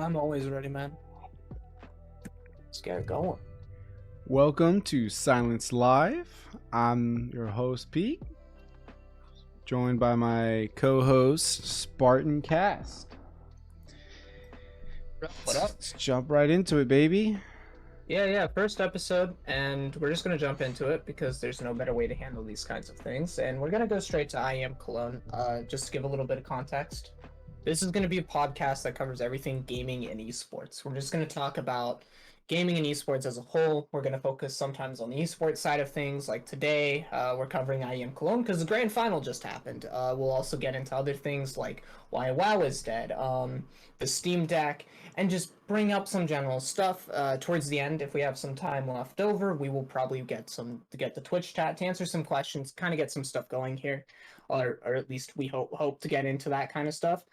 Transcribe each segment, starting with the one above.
I'm always ready, man. Let's get it going. Welcome to Silence Live. I'm your host, Pete, joined by my co host, Spartan Cast. What up? Let's jump right into it, baby. Yeah. First episode, and we're just gonna jump into it because there's no better way to handle these kinds of things. And we're gonna go straight to I Am Cologne. Just to give a little bit of context. This is gonna be a podcast that covers everything gaming and esports. We're just gonna talk about gaming and esports as a whole. We're gonna focus sometimes on the esports side of things. Like today, we're covering I Am Cologne because the grand final just happened. We'll also get into other things like why WoW is dead, the Steam Deck, and just bring up some general stuff. Towards the end, if we have some time left over, we will probably get the Twitch chat to answer some questions, kind of get some stuff going here, or at least we hope to get into that kind of stuff.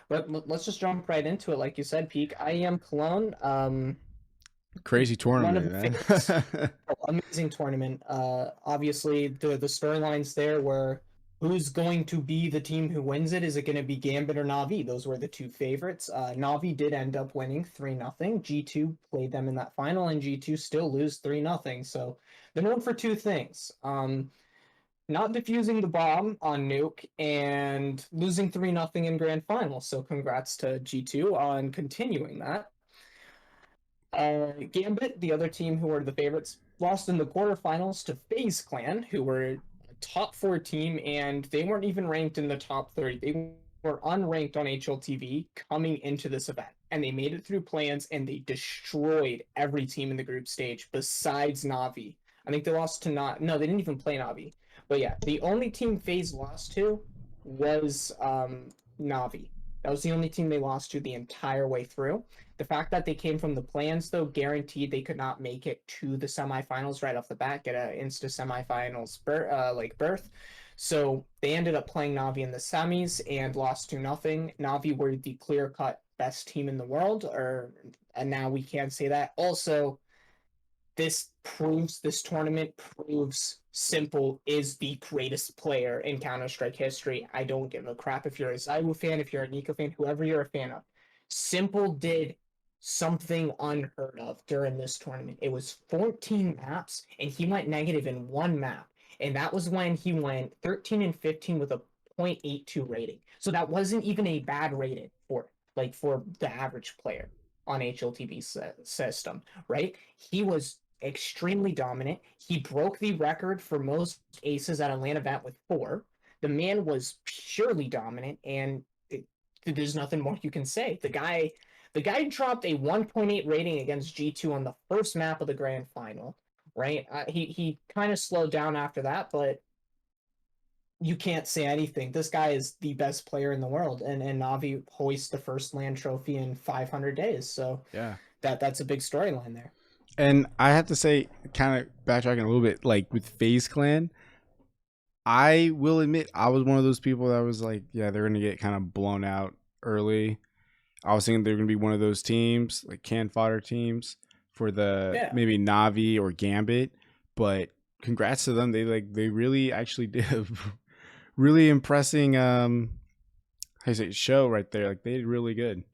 But let's just jump right into it. Like you said, Peak, I Am Cologne. Crazy One of tournament, the favorites. man. Amazing tournament. Obviously the storylines there were who's going to be the team who wins it. Is it going to be Gambit or Navi? Those were the two favorites. Navi did end up winning 3-0. G2 played them in that final, and G2 still lose 3-0. So they're known for two things. Not defusing the bomb on Nuke and losing 3-0 in grand final. So congrats to G2 on continuing that. Gambit, the other team who were the favorites, lost in the quarterfinals to FaZe Clan, who were a top 4 team, and they weren't even ranked in the top 30. They were unranked on HLTV coming into this event, and they made it through plans, and they destroyed every team in the group stage besides Navi. I think they lost to no, they didn't even play Navi. But yeah, the only team FaZe lost to was Navi. That was the only team they lost to the entire way through. The fact that they came from the plans, though, guaranteed they could not make it to the semifinals right off the bat, get an insta semifinals berth. So they ended up playing Navi in the semis and lost 2-0. Navi were the clear-cut best team in the world, and now we can say that. Also, this tournament proves Simple is the greatest player in Counter-Strike history. I don't give a crap if you're a Zywu fan, if you're a Nico fan, whoever you're a fan of. Simple did something unheard of during this tournament. It was 14 maps, and he went negative in one map. And that was when he went 13 and 15 with a 0.82 rating. So that wasn't even a bad rating for the average player on HLTV system, right? He was extremely dominant. He broke the record for most aces at a LAN event with 4. The man was purely dominant, and there's nothing more you can say. The guy dropped a 1.8 rating against G2 on the first map of the grand final, right? He kind of slowed down after that, but you can't say anything. This guy is the best player in the world, and Navi hoists the first LAN trophy in 500 days. So Yeah. that's a big storyline there. And I have to say, kind of backtracking a little bit, like with FaZe Clan, I will admit I was one of those people that was like, yeah, they're going to get kind of blown out early. I was thinking they're going to be one of those teams, like can fodder teams for the maybe Navi or Gambit. But congrats to them. They really actually did a really impressing show right there. Like they did really good.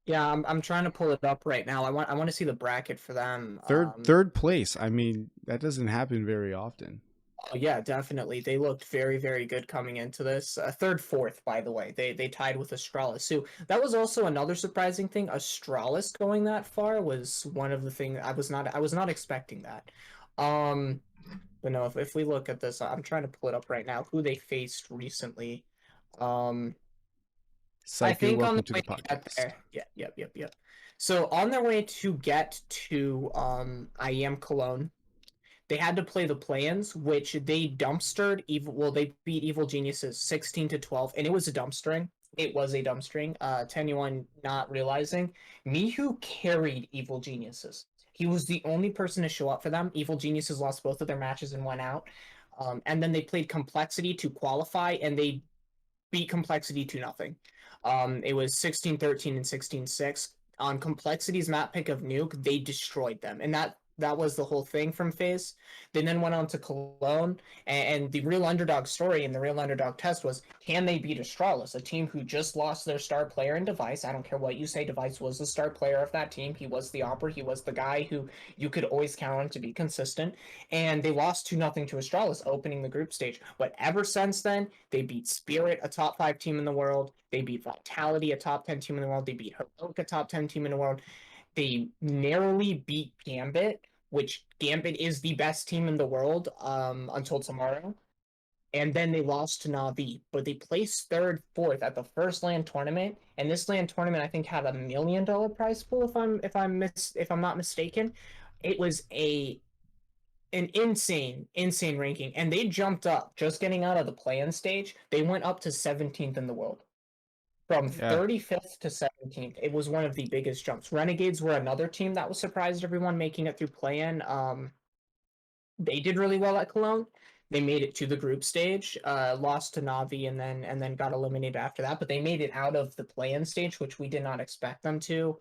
Yeah, I'm trying to pull it up right now. I want to see the bracket for them. Third place. I mean, that doesn't happen very often. Oh yeah, definitely. They looked very, very good coming into this. Third, fourth, by the way. They tied with Astralis. So that was also another surprising thing. Astralis going that far was one of the things I was not expecting that. But no, if we look at this, I'm trying to pull it up right now. Who they faced recently. I Psycho, think on welcome the to way the to get podcast. there. Yeah, yep. So on their way to get to I Am Cologne, they had to play the plans, which they dumpstered evil. Well, they beat Evil Geniuses 16-12, and it was a dumpstering. It was a dumpstering. To anyone not realizing, Mihu carried Evil Geniuses. He was the only person to show up for them. Evil Geniuses lost both of their matches and went out. And then they played Complexity to qualify, and they beat Complexity 2-0. It was 16-13 and 16-6. On Complexity's map pick of Nuke, they destroyed them. And that That was the whole thing from FaZe. They then went on to Cologne, and the real underdog story and the real underdog test was, can they beat Astralis, a team who just lost their star player in Device? I don't care what you say, Device was the star player of that team. He was the opera. He was the guy who you could always count on to be consistent. And they lost 2-0 to Astralis opening the group stage. But ever since then, they beat Spirit, a top 5 team in the world. They beat Vitality, a top 10 team in the world. They beat Heroic, a top 10 team in the world. They narrowly beat Gambit, which Gambit is the best team in the world until tomorrow. And then they lost to Na'Vi, but they placed third, fourth at the first LAN tournament. And this LAN tournament, I think, had $1 million prize pool, if I'm not mistaken. It was an insane ranking, and they jumped up just getting out of the play-in stage. They went up to 17th in the world. From Yeah. 35th to 17th, it was one of the biggest jumps. Renegades were another team that was surprised everyone making it through play-in. They did really well at Cologne. They made it to the group stage, lost to Navi, and then got eliminated after that. But they made it out of the play-in stage, which we did not expect them to.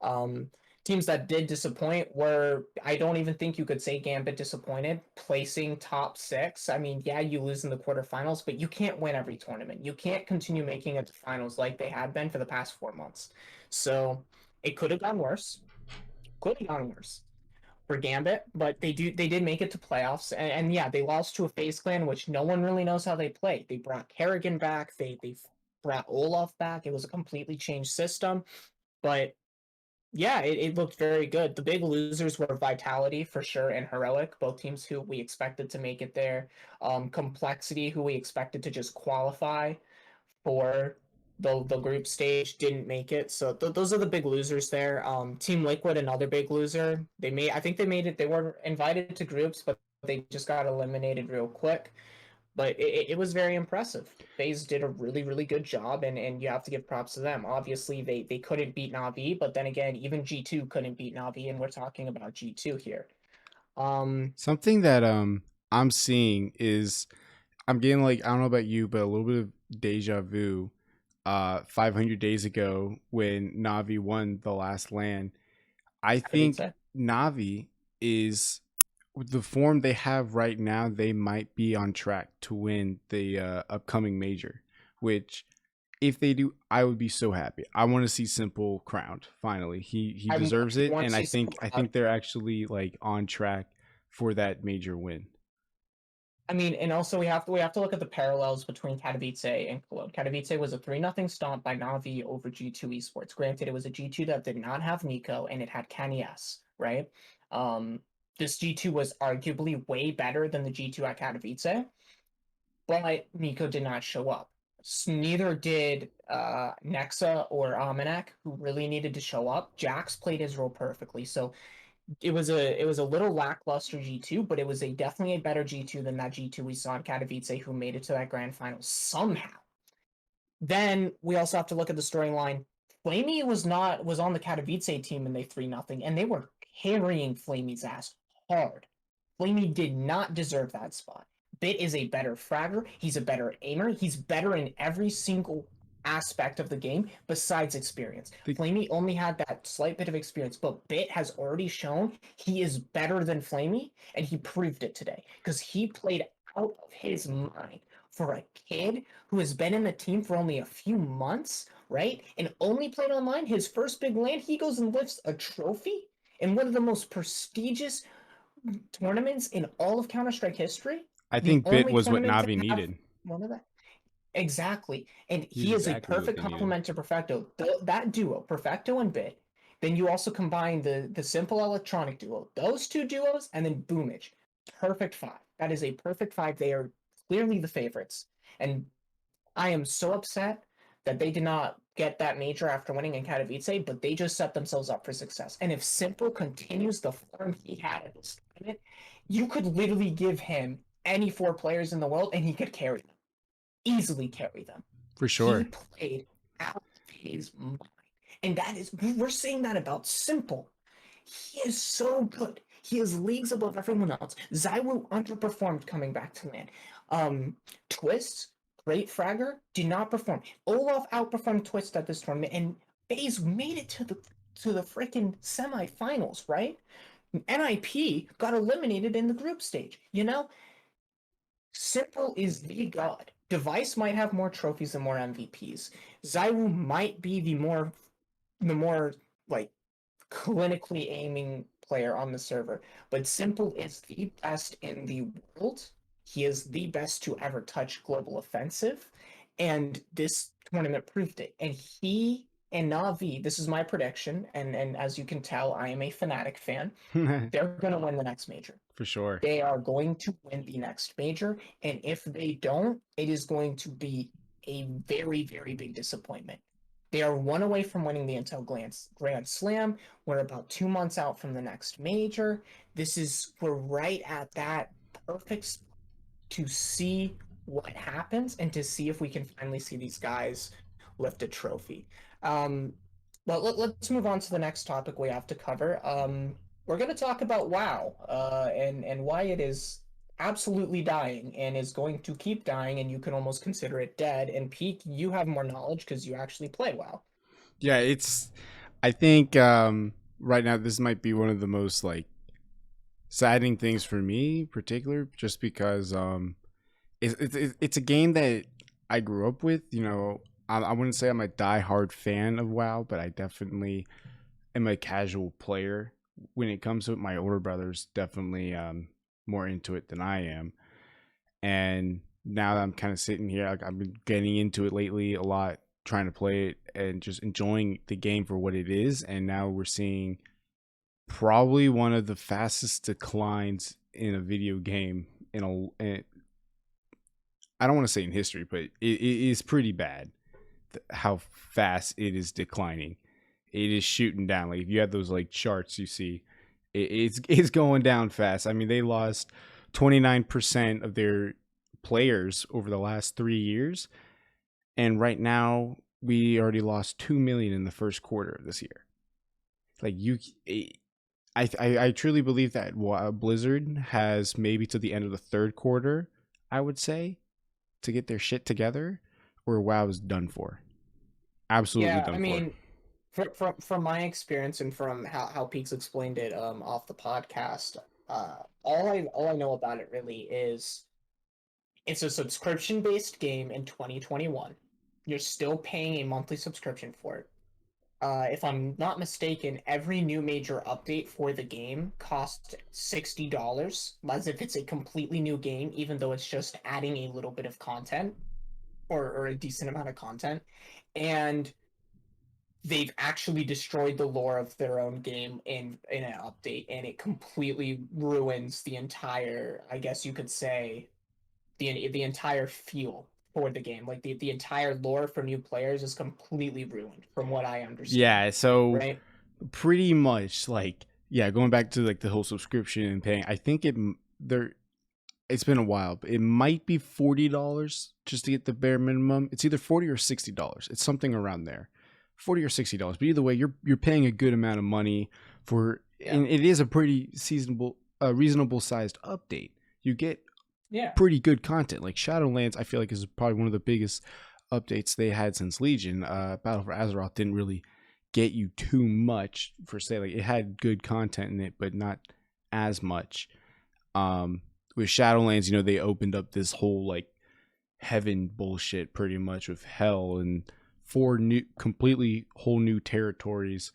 Um, Teams that did disappoint were, I don't even think you could say Gambit disappointed, placing top 6. I mean, yeah, you lose in the quarterfinals, but you can't win every tournament. You can't continue making it to finals like they had been for the past 4 months. So it could have gone worse. Could have gone worse for Gambit, but they did make it to playoffs, and yeah, they lost to a FaZe clan, which no one really knows how they play. They brought Kerrigan back, they brought Olaf back. It was a completely changed system, but yeah, it looked very good. The big losers were Vitality for sure and Heroic, both teams who we expected to make it there. Complexity, who we expected to just qualify for the group stage, didn't make it. So those are the big losers there. Team Liquid, another big loser. I think they made it. They were invited to groups, but they just got eliminated real quick. But it was very impressive. FaZe did a really good job, and you have to give props to them. Obviously, they couldn't beat Navi, but then again, even G2 couldn't beat Navi, and we're talking about G2 here. Something that I'm seeing is I'm getting like, I don't know about you, but a little bit of deja vu. 500 days ago when Navi won the last LAN, I think Katowice. Navi is, with the form they have right now, they might be on track to win the upcoming major. Which, if they do, I would be so happy. I want to see Simple crowned finally. He deserves I it, want and to I see some. think I think they're actually like on track for that major win. I mean, and also we have to look at the parallels between Katowice and Cologne. Katowice was a 3-0 stomp by Navi over G2 Esports. Granted, it was a G2 that did not have Nico and it had Kenny S, right? Um, this G2 was arguably way better than the G2 at Katowice, but Nico did not show up. Neither did Nexa or Amanek, who really needed to show up. Jax played his role perfectly, so it was a little lackluster G2, but it was definitely a better G2 than that G2 we saw in Katowice, who made it to that grand final somehow. Then we also have to look at the storyline. Flamey was on the Katowice team and they 3-0, and they were carrying Flamey's ass hard. Flamey did not deserve that spot. Bit is a better fragger. He's a better aimer. He's better in every single aspect of the game besides experience. The, Flamey only had that slight bit of experience, but Bit has already shown he is better than Flamey, and he proved it today because he played out of his mind for a kid who has been in the team for only a few months, right? And only played online. His first big land, he goes and lifts a trophy in one of the most prestigious tournaments in all of Counter-Strike history. I The think Bit only was what tournament to Navi have needed. one of that. Exactly. And He's he is a exactly what perfect they needed. complement to Perfecto. That duo, Perfecto and Bit. Then you also combine the simple electronic duo, those two duos, and then Boomage. Perfect five. That is a perfect five. They are clearly the favorites. And I am so upset that they did not get that major after winning in Katowice, but they just set themselves up for success. And if Simple continues the form he had at this tournament, you could literally give him any 4 players in the world and he could carry them, easily carry them. For He sure. played out of his mind. And that is, we're saying that about Simple. He is so good. He is leagues above everyone else. Zywu underperformed coming back to land. Twist, great fragger, did not perform. Olaf outperformed Twist at this tournament, and FaZe made it to the freaking semifinals, right? NIP got eliminated in the group stage. Simple is the god. Device might have more trophies and more MVPs. Zyru might be the more like clinically aiming player on the server, but Simple is the best in the world. He is the best to ever touch global offensive, and this tournament proved it. And he and Navi, this is my prediction, and as you can tell, I am a Fnatic fan. They're gonna win the next major. For sure. They are going to win the next major, and if they don't, it is going to be a very, very big disappointment. They are one away from winning the Intel Grand Slam. We're about 2 months out from the next major. We're right at that perfect spot to see what happens and to see if we can finally see these guys lift a trophy. Um, but let's move on to the next topic we have to cover. We're going to talk about WoW and why it is absolutely dying and is going to keep dying, and you can almost consider it dead. And Peak, you have more knowledge because you actually play WoW. Yeah, I think right now this might be one of the most like saddening things for me, particular, just because it's a game that I grew up with. I wouldn't say I'm a diehard fan of WoW, but I definitely am a casual player when it comes to it. My older brother's definitely more into it than I am, and now that I'm kind of sitting here, like I've been getting into it lately a lot, trying to play it and just enjoying the game for what it is. And now we're seeing probably one of the fastest declines in a video game I don't want to say in history, but it is pretty bad how fast it is declining. It is shooting down. Like if you have those like charts you see, it's going down fast. I mean, they lost 29% of their players over the last 3 years, and right now we already lost 2 million in the first quarter of this year. Like I truly believe that Blizzard has maybe to the end of the third quarter, I would say, to get their shit together, or WoW is done for. Absolutely Yeah, I done for. mean, from my experience and from how Peaks explained it off the podcast, all I know about it really is it's a subscription based game in 2021. You're still paying a monthly subscription for it. If I'm not mistaken, every new major update for the game costs $60, as if it's a completely new game, even though it's just adding a little bit of content or a decent amount of content. And they've actually destroyed the lore of their own game in an update, and it completely ruins the entire, I guess you could say, the entire feel for the game. Like the entire lore for new players is completely ruined, from what I understand. Yeah, so Right? pretty much like yeah, going back to like the whole subscription and paying. I think there it's been a while, but it might be $40 just to get the bare minimum. It's either $40 or $60. It's something around there, $40 or $60. But either way, you're paying a good amount of money for, Yeah. and it is a pretty reasonable sized update. You get Yeah. pretty good content. Like Shadowlands, I feel like is probably one of the biggest updates they had since Legion. Battle for Azeroth didn't really get you too much for say. Like it had good content in it, but not as much. With Shadowlands, they opened up this whole like heaven bullshit pretty much with hell and four new completely whole new territories.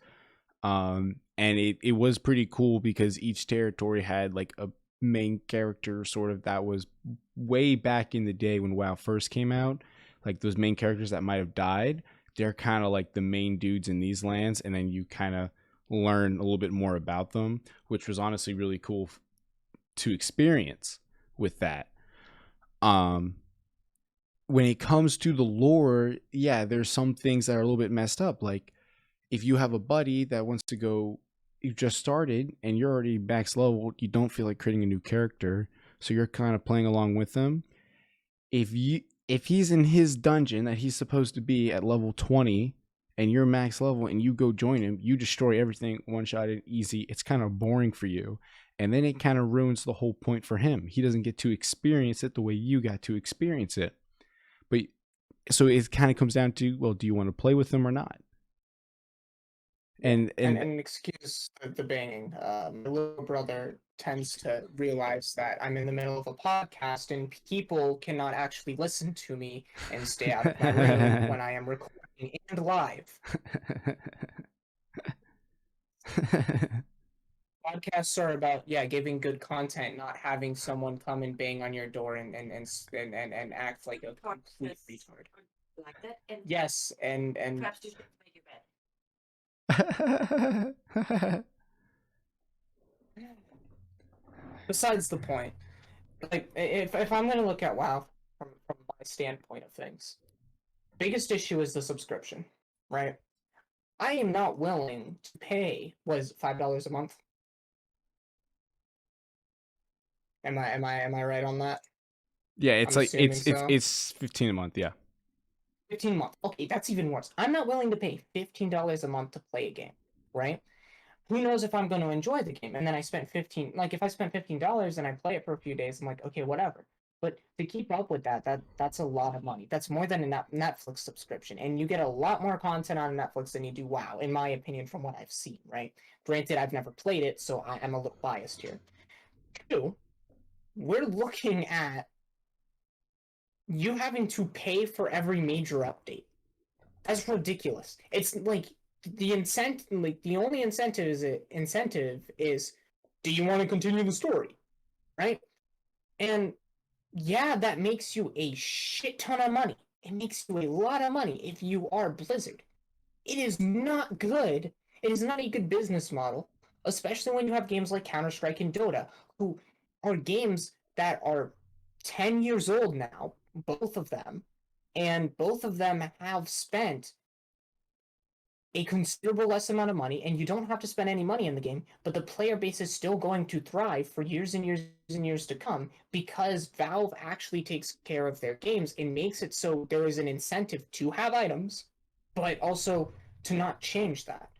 And it was pretty cool because each territory had like a main character sort of that was way back in the day when WoW first came out. Like those main characters that might have died, they're kind of like the main dudes in these lands, and then you kind of learn a little bit more about them, which was honestly really cool to experience with that. Um, when it comes to the lore, yeah, there's some things that are a little bit messed up. Like if you have a buddy that wants to go, you just started and you're already max level, you don't feel like creating a new character, so you're kind of playing along with them. If he's in his dungeon that he's supposed to be at level 20 and you're max level and you go join him, you destroy everything one shot and easy. It's kind of boring for you. And then it kind of ruins the whole point for him. He doesn't get to experience it the way you got to experience it. But so it kind of comes down to, well, do you want to play with them or not? Yeah, and and excuse the banging. My little brother tends to realize that I'm in the middle of a podcast and people cannot actually listen to me and stay out of my room when I am recording and live. Podcasts are about, yeah, giving good content, not having someone come and bang on your door and act like a complete retard. Like that, and Yes, and perhaps you should make your bed. besides the point, like if I'm gonna look at WoW from my standpoint of things, biggest issue is the subscription, right? I am not willing to pay, was $5 a month? Am I right on that? Yeah, it's I'm like assuming so. it's 15 a month. Yeah. 15 a month. Okay, that's even worse. I'm not willing to pay $15 a month to play a game, right? Who knows if I'm going to enjoy the game? And then I spent 15, like if I spent $15 and I play it for a few days, I'm like, okay, whatever. But to keep up with that's a lot of money. That's more than a Netflix subscription, and you get a lot more content on Netflix than you do WoW, in my opinion, from what I've seen. Right? Granted, I've never played it, so I'm a little biased here. Two, we're looking at you having to pay for every major update. That's ridiculous. It's like the incentive, like the only incentive is, do you want to continue the story, right? And yeah, that makes you a shit ton of money. It makes you a lot of money if you are Blizzard. It is not good. It is not a good business model, especially when you have games like Counter-Strike and Dota, who are games that are 10 years old now, both of them, and both of them have spent a considerable less amount of money, and you don't have to spend any money in the game, but the player base is still going to thrive for years and years and years to come because Valve actually takes care of their games and makes it so there is an incentive to have items, but also to not change that.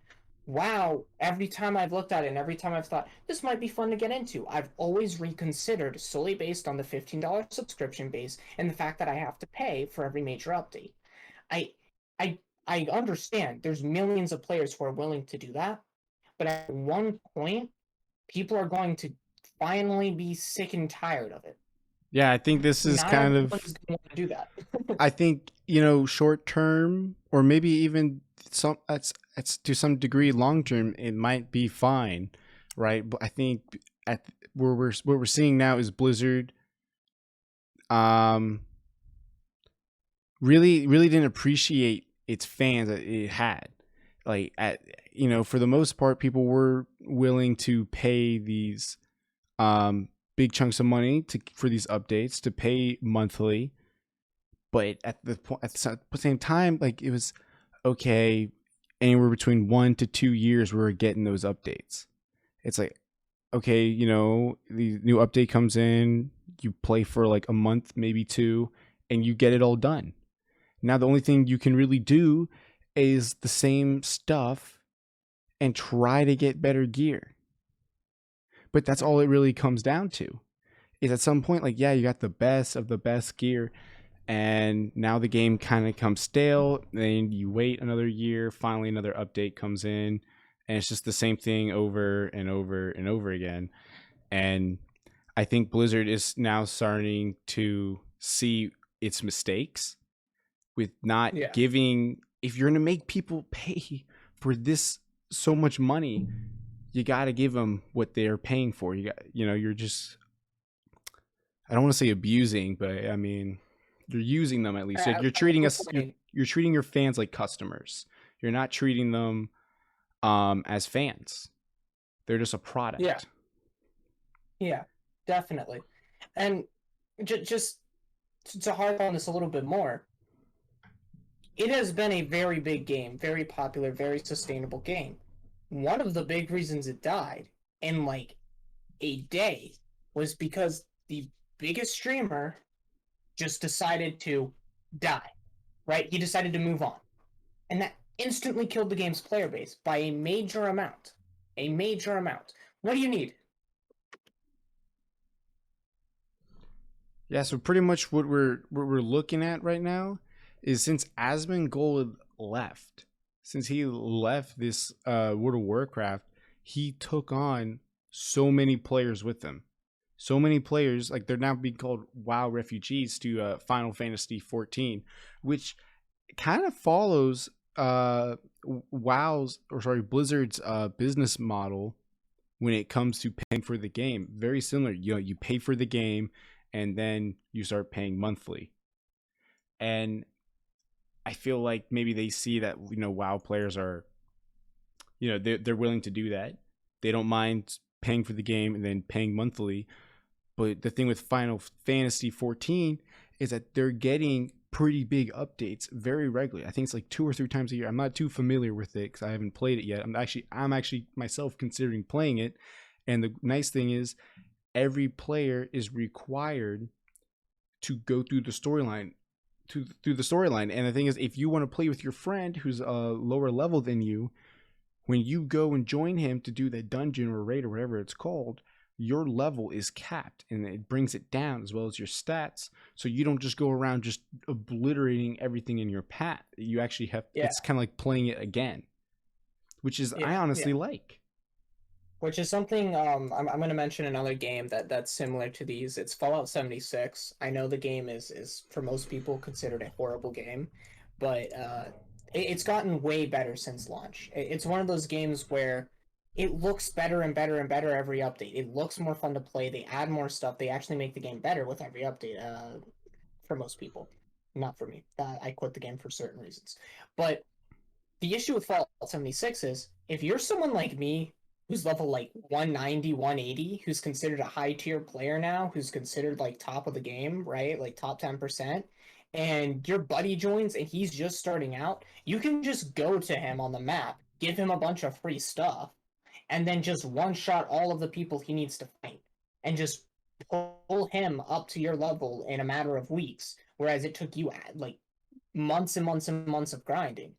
Wow, every time I've looked at it and every time I've thought this might be fun to get into, I've always reconsidered solely based on the $15 subscription base and the fact that I have to pay for every major update. I I I understand there's millions of players who are willing to do that, but at one point, people are going to finally be sick and tired of it. Yeah, I think this is Not kind everyone of is going to want to do that. I think, short term or maybe even some it's to some degree long term it might be fine, right? But I think at where what we're seeing now is Blizzard um really didn't appreciate its fans that it had. Like for the most part people were willing to pay these big chunks of money for these updates, to pay monthly, but at the same time, like it was okay, anywhere between 1 to 2 years we were getting those updates. It's like, okay, the new update comes in, you play for like a month, maybe two, and you get it all done. Now the only thing you can really do is the same stuff and try to get better gear. But that's all it really comes down to. Is at some point, like, yeah, you got the best of the best gear, and now the game kind of comes stale. Then you wait another year, finally another update comes in, and it's just the same thing over and over and over again. And I think Blizzard is now starting to see its mistakes with not Yeah. giving. If you're going to make people pay for this so much money, you got to give them what they're paying for. You're just, I don't want to say abusing, but I mean, you're using them at least. You're treating us, you're treating your fans like customers. You're not treating them as fans. They're just a product. Yeah, definitely. And just to harp on this a little bit more, it has been a very big game, very popular, very sustainable game. One of the big reasons it died in like a day was because the biggest streamer just decided to die, right? He decided to move on. And that instantly killed the game's player base by a major amount. A major amount. What do you need? Yeah, so pretty much what we're looking at right now is, since Asmongold left, since he left this World of Warcraft, he took on so many players with him. So many players, like they're now being called WoW refugees to Final Fantasy 14, which kind of follows Blizzard's business model when it comes to paying for the game. Very similar. You pay for the game and then you start paying monthly. And I feel like maybe they see that WoW players are, they're willing to do that. They don't mind paying for the game and then paying monthly. But the thing with Final Fantasy 14 is that they're getting pretty big updates very regularly. I think it's like 2 or 3 times a year. I'm not too familiar with it because I haven't played it yet. I'm actually myself considering playing it. And the nice thing is, every player is required to go through the storyline. And the thing is, if you want to play with your friend who's a lower level than you, when you go and join him to do the dungeon or raid or whatever it's called, your level is capped and it brings it down as well as your stats. So you don't just go around just obliterating everything in your path. You actually have, it's kind of like playing it again, which is, I honestly like. Which is something I'm going to mention another game that's similar to these. It's Fallout 76. I know the game is for most people considered a horrible game, but it's gotten way better since launch. It's one of those games where it looks better and better and better every update. It looks more fun to play. They add more stuff. They actually make the game better with every update. For most people, not for me. I quit the game for certain reasons. But the issue with Fallout 76 is if you're someone like me who's level like 190, 180, who's considered a high tier player now, who's considered like top of the game, right? Like top 10%, and your buddy joins and he's just starting out, you can just go to him on the map, give him a bunch of free stuff, and then just one shot all of the people he needs to fight and just pull him up to your level in a matter of weeks, whereas it took you like months and months and months of grinding,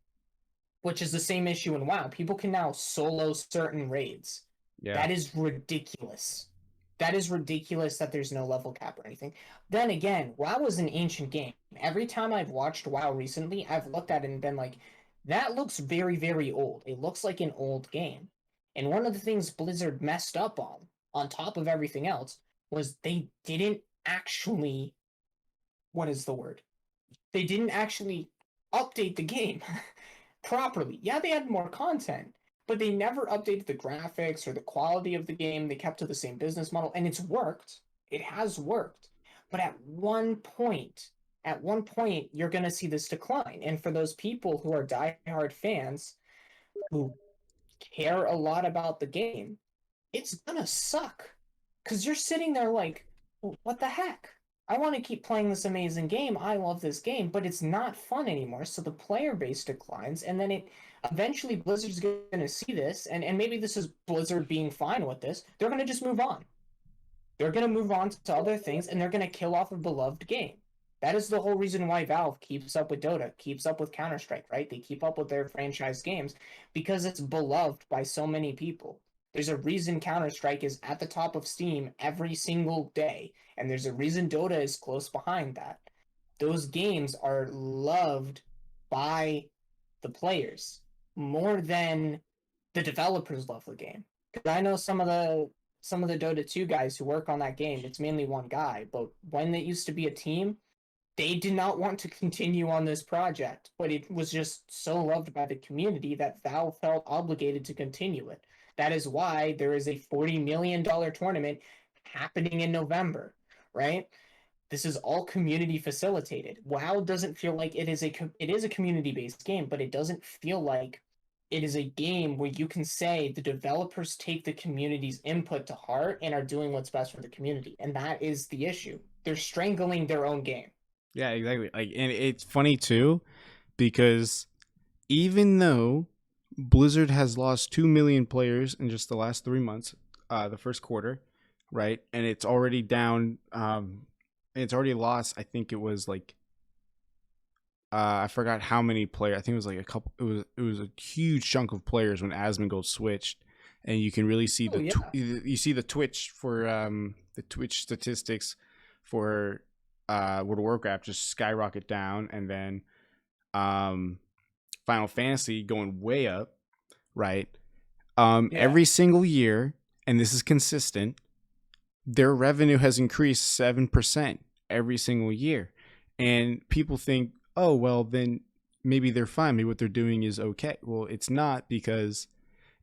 which is the same issue in WoW. People can now solo certain raids. Yeah. That is ridiculous. That is ridiculous that there's no level cap or anything. Then again, WoW is an ancient game. Every time I've watched WoW recently, I've looked at it and been like, that looks very, very old. It looks like an old game. And one of the things Blizzard messed up on top of everything else, was they didn't actually, what is the word? They didn't actually update the game properly. Yeah, they had more content, but they never updated the graphics or the quality of the game. They kept to the same business model, and it's worked. It has worked. But at one point, you're going to see this decline. And for those people who are diehard fans who care a lot about the game, it's going to suck. Because you're sitting there like, what the heck? I want to keep playing this amazing game. I love this game, but it's not fun anymore. So the player base declines, and then eventually Blizzard's going to see this, and maybe this is Blizzard being fine with this. They're going to just move on. They're going to move on to other things, and they're going to kill off a beloved game. That is the whole reason why Valve keeps up with Dota, keeps up with Counter-Strike, right? They keep up with their franchise games because it's beloved by so many people. There's a reason Counter-Strike is at the top of Steam every single day, and there's a reason Dota is close behind that. Those games are loved by the players more than the developers love the game. Because I know some of the Dota 2 guys who work on that game, it's mainly one guy, but when it used to be a team, they did not want to continue on this project, but it was just so loved by the community that Valve felt obligated to continue it. That is why there is a $40 million tournament happening in November, right? This is all community facilitated. WoW doesn't feel like it is a community-based game, but it doesn't feel like it is a game where you can say the developers take the community's input to heart and are doing what's best for the community. And that is the issue. They're strangling their own game. Yeah, exactly. Like, and it's funny too, because even though Blizzard has lost 2 million players in just the last 3 months, the first quarter, right? And it's already down. It's already lost. I think it was like, I forgot how many players. I think it was like a couple. It was a huge chunk of players when Asmongold switched, and you can really see you see the Twitch for the Twitch statistics for World of Warcraft just skyrocket down, and then Final Fantasy going way up, right? Yeah. Every single year, and this is consistent, their revenue has increased 7% every single year. And people think, oh, well, then maybe they're fine. Maybe what they're doing is okay. Well, it's not, because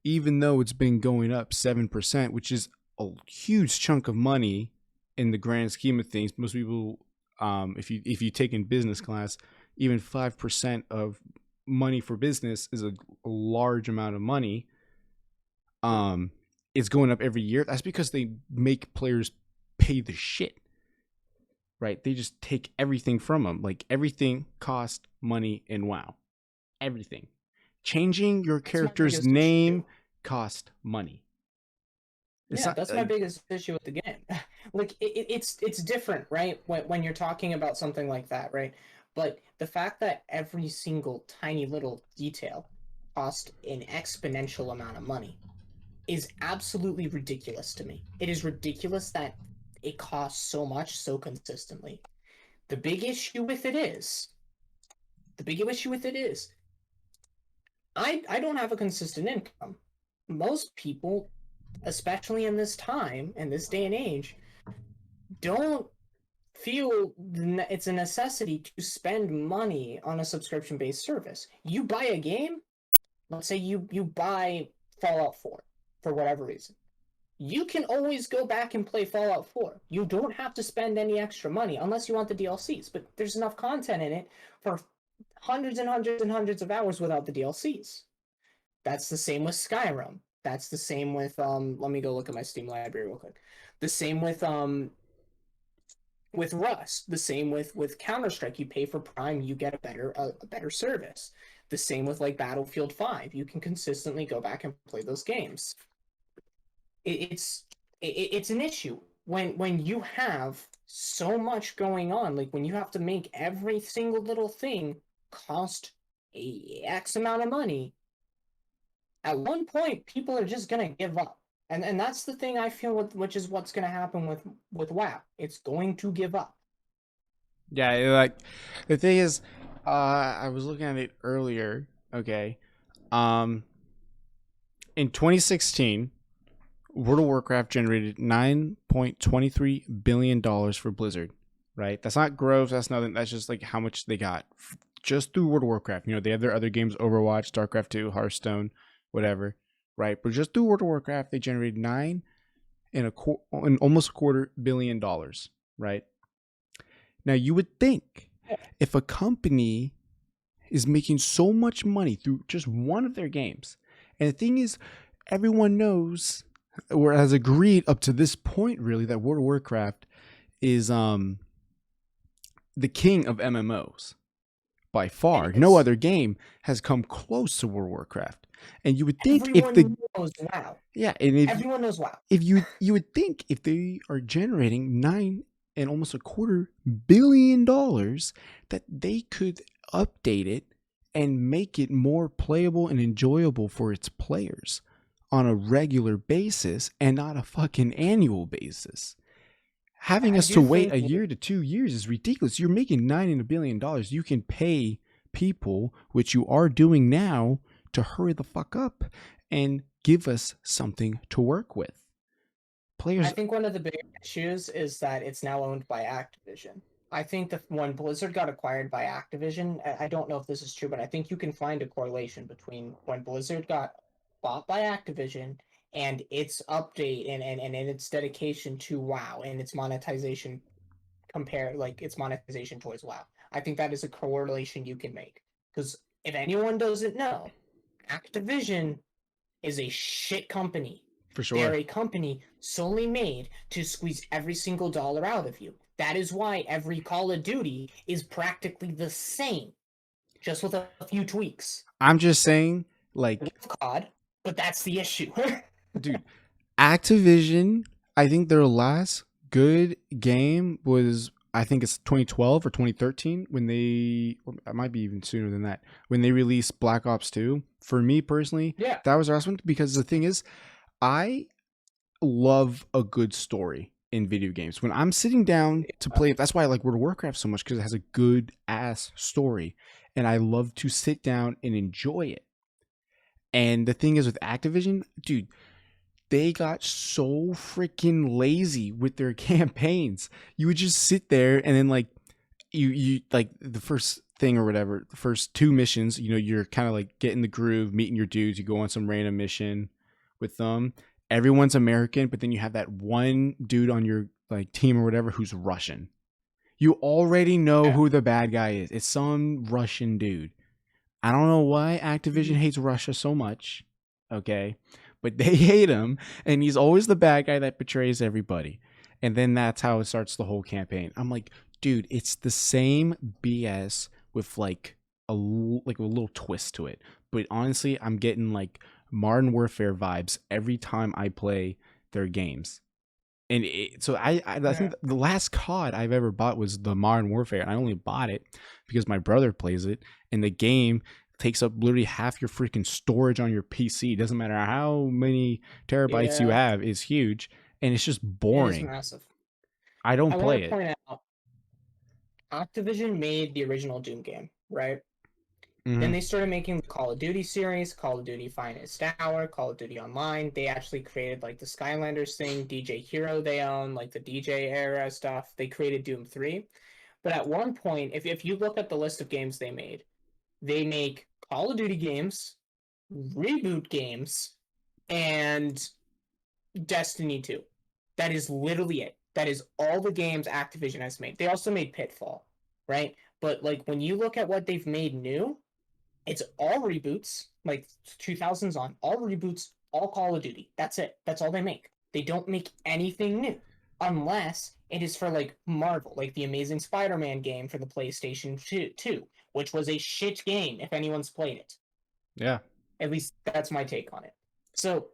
even though it's been going up 7%, which is a huge chunk of money in the grand scheme of things, most people, if you take in business class, even 5% of money for business is a large amount of money. It's going up every year. That's because they make players pay the shit, right? They just take everything from them. Like, everything costs money in WoW. Everything. Changing your That's my character's biggest name issue. cost money. It's Yeah, not that's my like, biggest issue with the game. Like it's different, right? When you're talking about something like that, right? But the fact that every single tiny little detail cost an exponential amount of money is absolutely ridiculous to me. It is ridiculous that it costs so much so consistently. The big issue with it is, the big issue with it is, I don't have a consistent income. Most people, especially in this time, in this day and age, don't feel it's a necessity to spend money on a subscription based service. You buy a game, let's say you buy Fallout 4 for whatever reason. You can always go back and play Fallout 4. You don't have to spend any extra money unless you want the DLCs, but there's enough content in it for hundreds and hundreds and hundreds of hours without the DLCs. That's the same with Skyrim. That's the same with let me go look at my Steam library real quick. The same with Rust, the same with Counter-Strike. You pay for Prime, you get a better service. The same with like Battlefield 5. You can consistently go back and play those games. It's an issue when you have so much going on, like when you have to make every single little thing cost a X amount of money. At one point, people are just gonna give up. And that's the thing I feel with, which is what's going to happen with WoW. It's going to give up. yeah, like, the thing is, I was looking at it earlier. Okay. In 2016, World of Warcraft generated $9.23 billion for Blizzard, right? That's not gross. That's nothing. That's just like how much they got just through World of Warcraft. You know, they have their other games, Overwatch, StarCraft 2, Hearthstone, whatever, right? But just through World of Warcraft, they generated almost $250 million, right? Now, you would think, if a company is making so much money through just one of their games, and the thing is, everyone knows or has agreed up to this point, really, that World of Warcraft is the king of MMOs by far. No other game has come close to World of Warcraft. And you would think everyone knows WoW. Yeah, and everyone knows WoW. If you would think, if they are generating $9 and almost $250 million, that they could update it and make it more playable and enjoyable for its players on a regular basis and not a fucking annual basis. Having us to wait a year to 2 years is ridiculous. You're making $9 billion. You can pay people, which you are doing now, to hurry the fuck up and give us something to work with. Players. I think one of the big issues is that it's now owned by Activision. I think that when Blizzard got acquired by Activision, I don't know if this is true, but I think you can find a correlation between when Blizzard got bought by Activision and its update and its dedication to WoW and its monetization its monetization towards WoW. I think that is a correlation you can make. Because if anyone doesn't know, Activision is a shit company. For sure. They're a company solely made to squeeze every single dollar out of you. That is why every Call of Duty is practically the same, just with a few tweaks. I'm just saying, like, COD, but that's the issue. Dude, Activision, I think their last good game was, I think it's 2012 or 2013 when they, or it might be even sooner than that, when they released Black Ops 2. For me personally, that was the last one, because the thing is, I love a good story. in video games. When I'm sitting down to play, that's why I like World of Warcraft so much, because it has a good ass story, and I love to sit down and enjoy it. And the thing is with Activision, dude, they got so freaking lazy with their campaigns. You would just sit there and then like you like the first thing or whatever, the first two missions, you know, you're kind of like getting the groove, meeting your dudes, you go on some random mission with them. Everyone's American, but then you have that one dude on your like team or whatever who's Russian. You already know who the bad guy is. It's some Russian dude. I don't know why Activision hates Russia so much, okay? But they hate him, and he's always the bad guy that betrays everybody. And then that's how it starts the whole campaign. I'm like, dude, it's the same BS with like a little twist to it. But honestly, I'm getting like Modern Warfare vibes every time I play their games. And so I think the last COD I've ever bought was the Modern Warfare, and I only bought it because my brother plays it, and the game takes up literally half your freaking storage on your PC. It doesn't matter how many terabytes you have, it's huge, and it's just boring. It is massive. I don't play it. I want to point out, Activision made the original Doom game, right? Then they started making the Call of Duty series, Call of Duty Finest Hour, Call of Duty Online. They actually created like the Skylanders thing, DJ Hero they own, like the DJ era stuff. They created Doom 3. But at one point, if you look at the list of games they make Call of Duty games, reboot games, and Destiny 2. That is literally it. That is all the games Activision has made. They also made Pitfall, right? But like when you look at what they've made new, it's all reboots, like 2000s on, all reboots, all Call of Duty. That's it. That's all they make. They don't make anything new unless it is for like Marvel, like the Amazing Spider-Man game for the PlayStation 2, which was a shit game if anyone's played it. Yeah. At least that's my take on it. So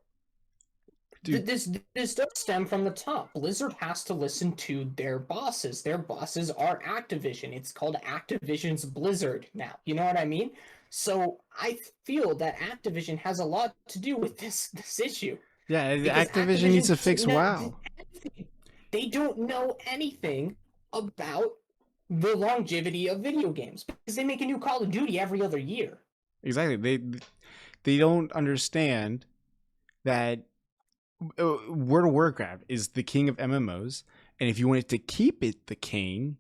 this does stem from the top. Blizzard has to listen to their bosses. Their bosses are Activision. It's called Activision's Blizzard now. You know what I mean? So I feel that Activision has a lot to do with this issue. Yeah, Activision needs to fix WoW. They don't know anything about the longevity of video games because they make a new Call of Duty every other year. Exactly. They don't understand that World of Warcraft is the king of MMOs, and if you want it to keep it the king,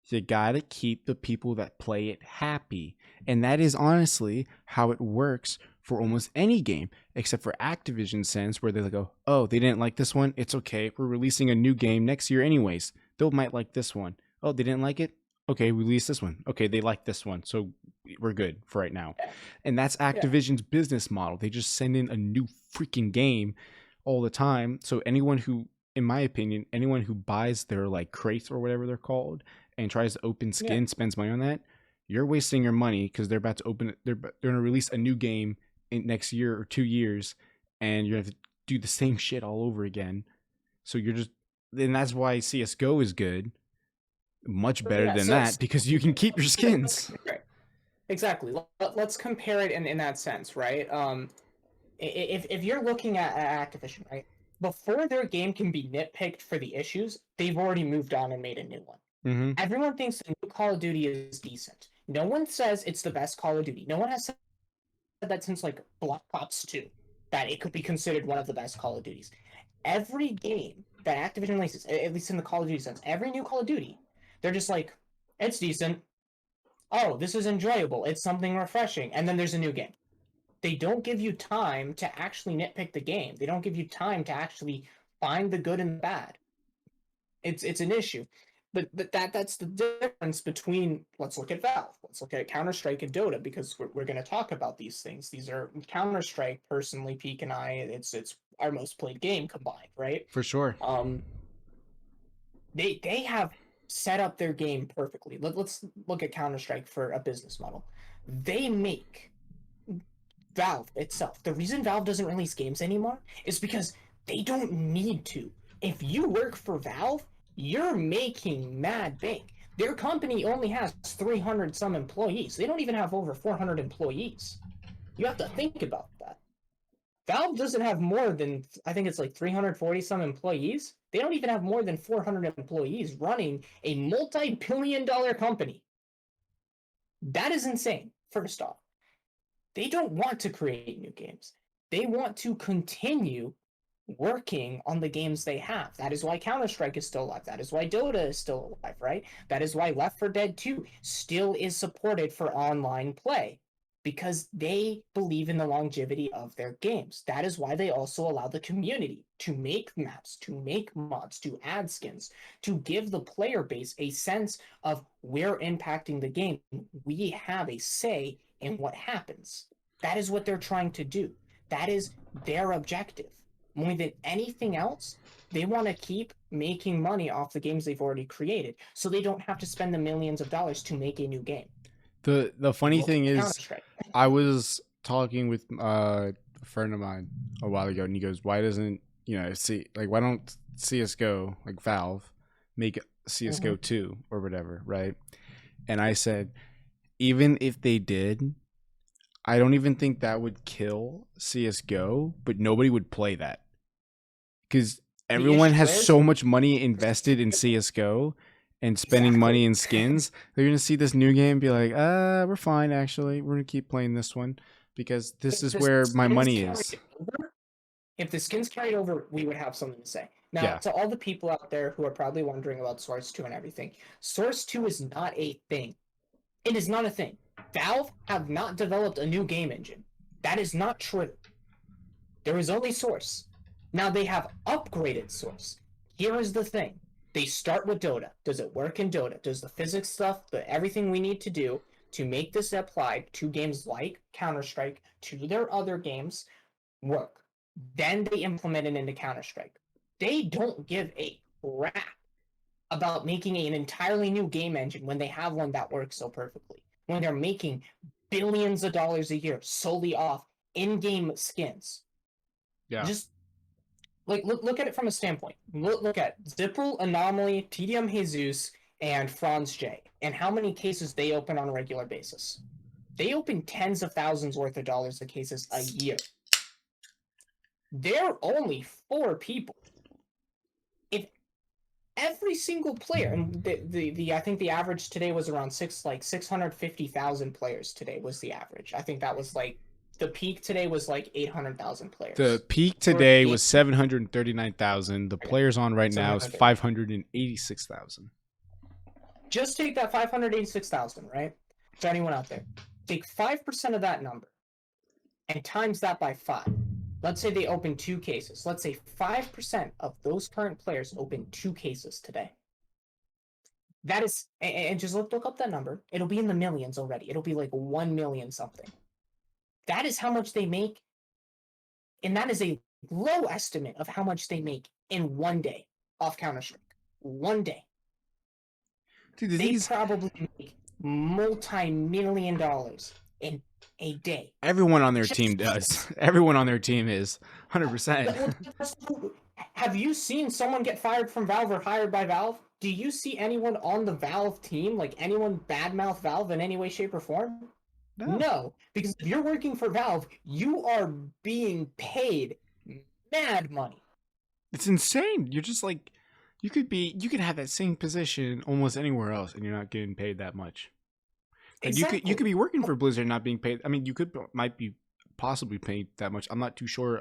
you gotta keep the people that play it happy. And that is honestly how it works for almost any game, except for Activision sense, where they go, oh, they didn't like this one, it's okay, we're releasing a new game next year anyways, they might like this one. Oh, they didn't like it, okay, release this one. Okay, they like this one, so we're good for right now. And that's Activision's business model. They just send in a new freaking game all the time. So anyone who, in my opinion, anyone who buys their like crates or whatever they're called and tries to open skin, spends money on that, you're wasting your money because they're about to open it. They're going to release a new game in next year or 2 years, and you're going to have to do the same shit all over again. So you're just, and that's why CS:GO is good, much better than that, because you can keep your skins. Exactly. Let's compare it in that sense, right? If you're looking at Activision, right, before their game can be nitpicked for the issues, they've already moved on and made a new one. Mm-hmm. Everyone thinks the new Call of Duty is decent. No one says it's the best Call of Duty. No one has said that since like Black Ops 2, that it could be considered one of the best Call of Duties. Every game that Activision releases, at least in the Call of Duty sense, every new Call of Duty, they're just like, it's decent. Oh, this is enjoyable. It's something refreshing. And then there's a new game. They don't give you time to actually nitpick the game. They don't give you time to actually find the good and the bad. It's an issue. But that's the difference between, let's look at Valve, let's look at Counter-Strike and Dota, because we're going to talk about these things. These are Counter-Strike, personally, Peak and I, it's our most played game combined, right? For sure. They have set up their game perfectly. Let's look at Counter-Strike for a business model. They make Valve itself. The reason Valve doesn't release games anymore is because they don't need to. If you work for Valve, you're making mad bank. Their company only has 300 some employees. They don't even have over 400 employees. You have to think about that. Valve doesn't have more than, I think it's like 340 some employees. They don't even have more than 400 employees running a multi-billion dollar company. That is insane, first off. They don't want to create new games. They want to continue working on the games they have. That is why Counter-Strike is still alive. That is why Dota is still alive, right? That is why Left 4 Dead 2 still is supported for online play, because they believe in the longevity of their games. That is why they also allow the community to make maps, to make mods, to add skins, to give the player base a sense of we're impacting the game. We have a say in what happens. That is what they're trying to do. That is their objective. More than anything else, they want to keep making money off the games they've already created, so they don't have to spend the millions of dollars to make a new game. The funny Look thing at is, Counter-Strike. I was talking with a friend of mine a while ago, and he goes, "Why doesn't why don't CS:GO, like Valve, make CS:GO 2 or whatever, right?" And I said, even if they did, I don't even think that would kill CS:GO, but nobody would play that because everyone has issue is- so much money invested in CS:GO and spending money in skins. They're gonna see this new game and be like, we're fine actually. We're gonna keep playing this one because this is where my money is. If the skins carried over, we would have something to say. Now, Yeah. to all the people out there who are probably wondering about Source 2 and everything, Source 2 is not a thing. It is not a thing. Valve have not developed a new game engine. That is not true. There is only Source. Now they have upgraded Source. Here is the thing. They start with Dota. Does it work in Dota? Does the physics stuff, everything we need to do to make this applied to games like Counter-Strike, to their other games, work? Then they implement it into Counter-Strike. They don't give a crap about making an entirely new game engine when they have one that works so perfectly. When they're making billions of dollars a year solely off in-game skins. Yeah. Just like look at it from a standpoint. Look at Zipple, Anomaly, TDM Jesus, and Franz J, and how many cases they open on a regular basis. They open tens of thousands worth of dollars of cases a year. They're only 4 people. If every single player, and the I think the average today was around 650,000 players today was the average. I think that was like the peak today was like 800,000 players. The peak today was 739,000. The players on right now is 586,000. Just take that 586,000, right? To anyone out there, take 5% of that number and times that by 5. Let's say they open 2 cases. Let's say 5% of those current players open 2 cases today. That is, and just look up that number. It'll be in the millions already. It'll be like 1 million something. That is how much they make. And that is a low estimate of how much they make in one day off Counter-Strike. One day. Dude, they probably make multi-million dollars in a day. Everyone on their team does. Everyone on their team is 100%. Have you seen someone get fired from Valve or hired by Valve? Do you see anyone on the Valve team, like anyone badmouth Valve in any way, shape, or form? No, because if you're working for Valve, you are being paid mad money. It's insane. You're just like, you could have that same position almost anywhere else, and you're not getting paid that much. Like Exactly. you could be working for Blizzard and not being paid. I mean, might be possibly paid that much. I'm not too sure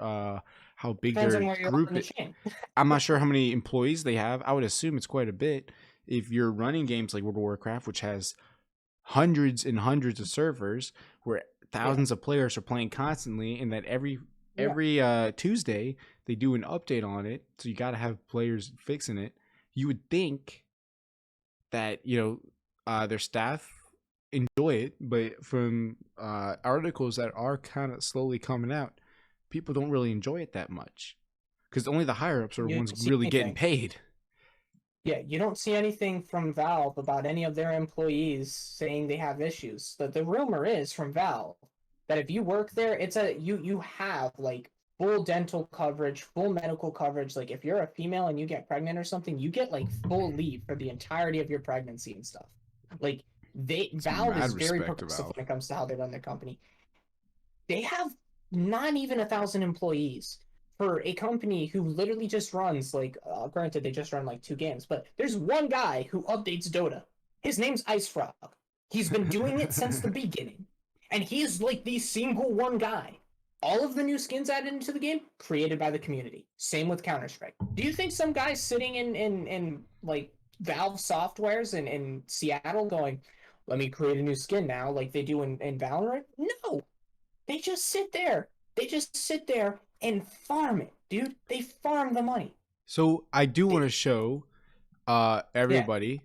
how big Depends their on where you're group on the is. chain. I'm not sure how many employees they have. I would assume it's quite a bit. If you're running games like World of Warcraft, which has hundreds and hundreds of servers where thousands of players are playing constantly, and that every Tuesday they do an update on it, so you got to have players fixing it. You would think that their staff enjoy it, but from articles that are kind of slowly coming out, people don't really enjoy it that much because only the higher ups are the ones really getting paid. Yeah, you don't see anything from Valve about any of their employees saying they have issues. The rumor is from Valve that if you work there, it's you have like full dental coverage, full medical coverage. Like if you're a female and you get pregnant or something, you get like full leave for the entirety of your pregnancy and stuff. Like Valve is very progressive when it comes to how they run their company. They have not even 1,000 employees for a company who literally just runs like, granted they just run like 2 games, but there's one guy who updates Dota. His name's Ice Frog. He's been doing it since the beginning, and he is like the single one guy. All of the new skins added into the game created by the community. Same with Counter-Strike. Do you think some guy sitting in like Valve softwares in Seattle going, let me create a new skin now, like they do in Valorant? No, they just sit there. They just sit there and farm it, dude. They farm the money. So I do want to show Yeah. everybody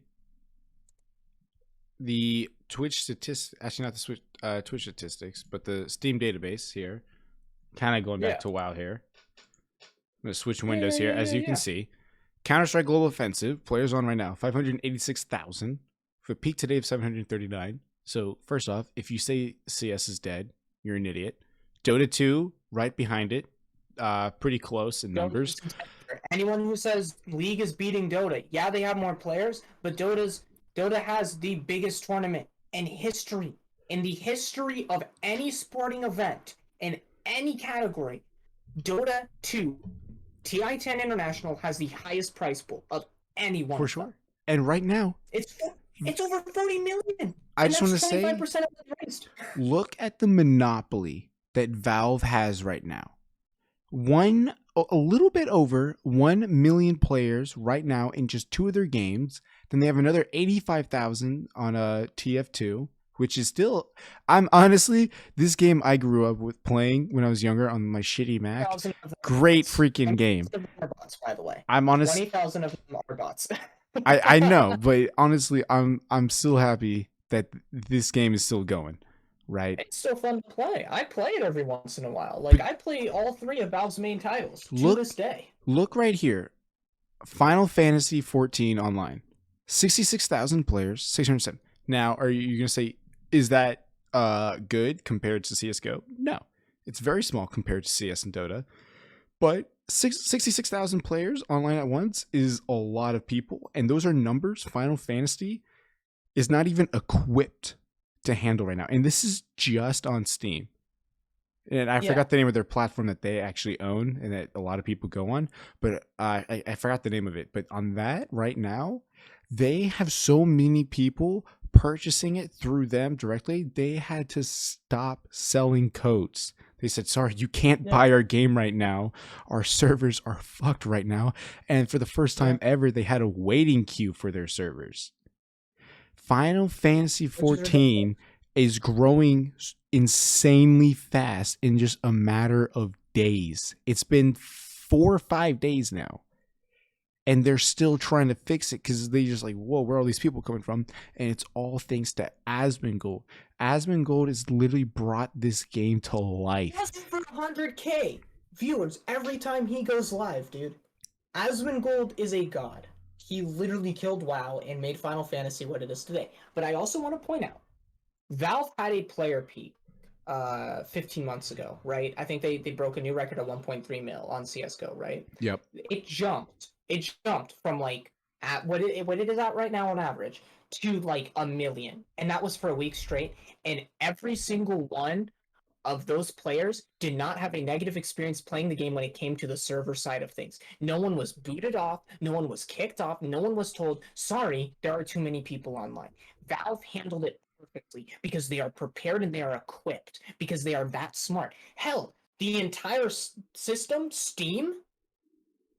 the Twitch statistics. Actually, not the Twitch statistics, but the Steam database here. Kind of going back Yeah. to WoW here. I'm gonna switch windows here. As you can Yeah. see, Counter-Strike Global Offensive players on right now 586,000 for a peak today of 739. So first off, if you say CS is dead, you're an idiot. Dota 2 right behind it, pretty close in numbers. Anyone who says League is beating Dota, yeah, they have more players, but Dota has the biggest tournament in history. In the history of any sporting event in any category, Dota 2 TI10 International has the highest prize pool of anyone. For sure. And right now, It's over 40 million. I just want to say say, 25% of the raised. look at the monopoly that Valve has right now. A little bit over 1 million players right now in just 2 of their games. Then they have another 85,000 on a TF2, which is still, I'm honestly, this game I grew up with playing when I was younger on my shitty Mac. 20,000 of them are Great bots. freaking game. 20,000 of them are bots, by the way. I'm honest. 20,000 of them are bots. I know, but honestly, I'm still happy that this game is still going, right? It's so fun to play. I play it every once in a while. Like, I play all 3 of Valve's main titles to this day. Look right here. Final Fantasy 14 online. 66,000 players, 607. Now, are you going to say, is that good compared to CSGO? No. It's very small compared to CS and Dota. But 66,000 players online at once is a lot of people. And those are numbers Final Fantasy is not even equipped to handle right now. And this is just on Steam. And I forgot the name of their platform that they actually own and that a lot of people go on. But I forgot the name of it. But on that right now, they have so many people purchasing it through them directly. They had to stop selling codes. They said, sorry, you can't buy our game right now. Our servers are fucked right now. And for the first time ever, they had a waiting queue for their servers. Final Fantasy 14 is growing insanely fast in just a matter of days. It's been 4 or 5 days now. And they're still trying to fix it because they just like, whoa, where are all these people coming from? And it's all thanks to Asmongold. Asmongold has literally brought this game to life. He has over 100K viewers every time he goes live, dude. Asmongold is a god. He literally killed WoW and made Final Fantasy what it is today. But I also want to point out, Valve had a player peak 15 months ago, right? I think they broke a new record of 1.3 mil on CSGO, right? Yep. It jumped from like at what it is at right now on average to like 1 million, and that was for a week straight. And every single one of those players did not have a negative experience playing the game when it came to the server side of things. No one was booted off, no one was kicked off, no one was told, sorry, there are too many people online. Valve handled it perfectly because they are prepared and they are equipped because they are that smart. Hell, the entire system, Steam,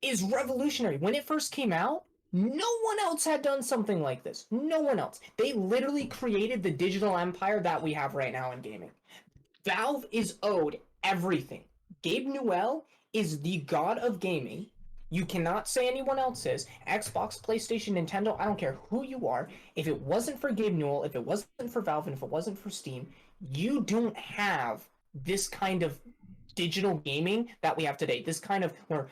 is revolutionary. When it first came out, no one else had done something like this. No one else. They literally created the digital empire that we have right now in gaming. Valve is owed everything. Gabe Newell is the god of gaming. You cannot say anyone else is. Xbox, PlayStation, Nintendo, I don't care who you are. If it wasn't for Gabe Newell, if it wasn't for Valve, and if it wasn't for Steam, you don't have this kind of digital gaming that we have today. This kind of where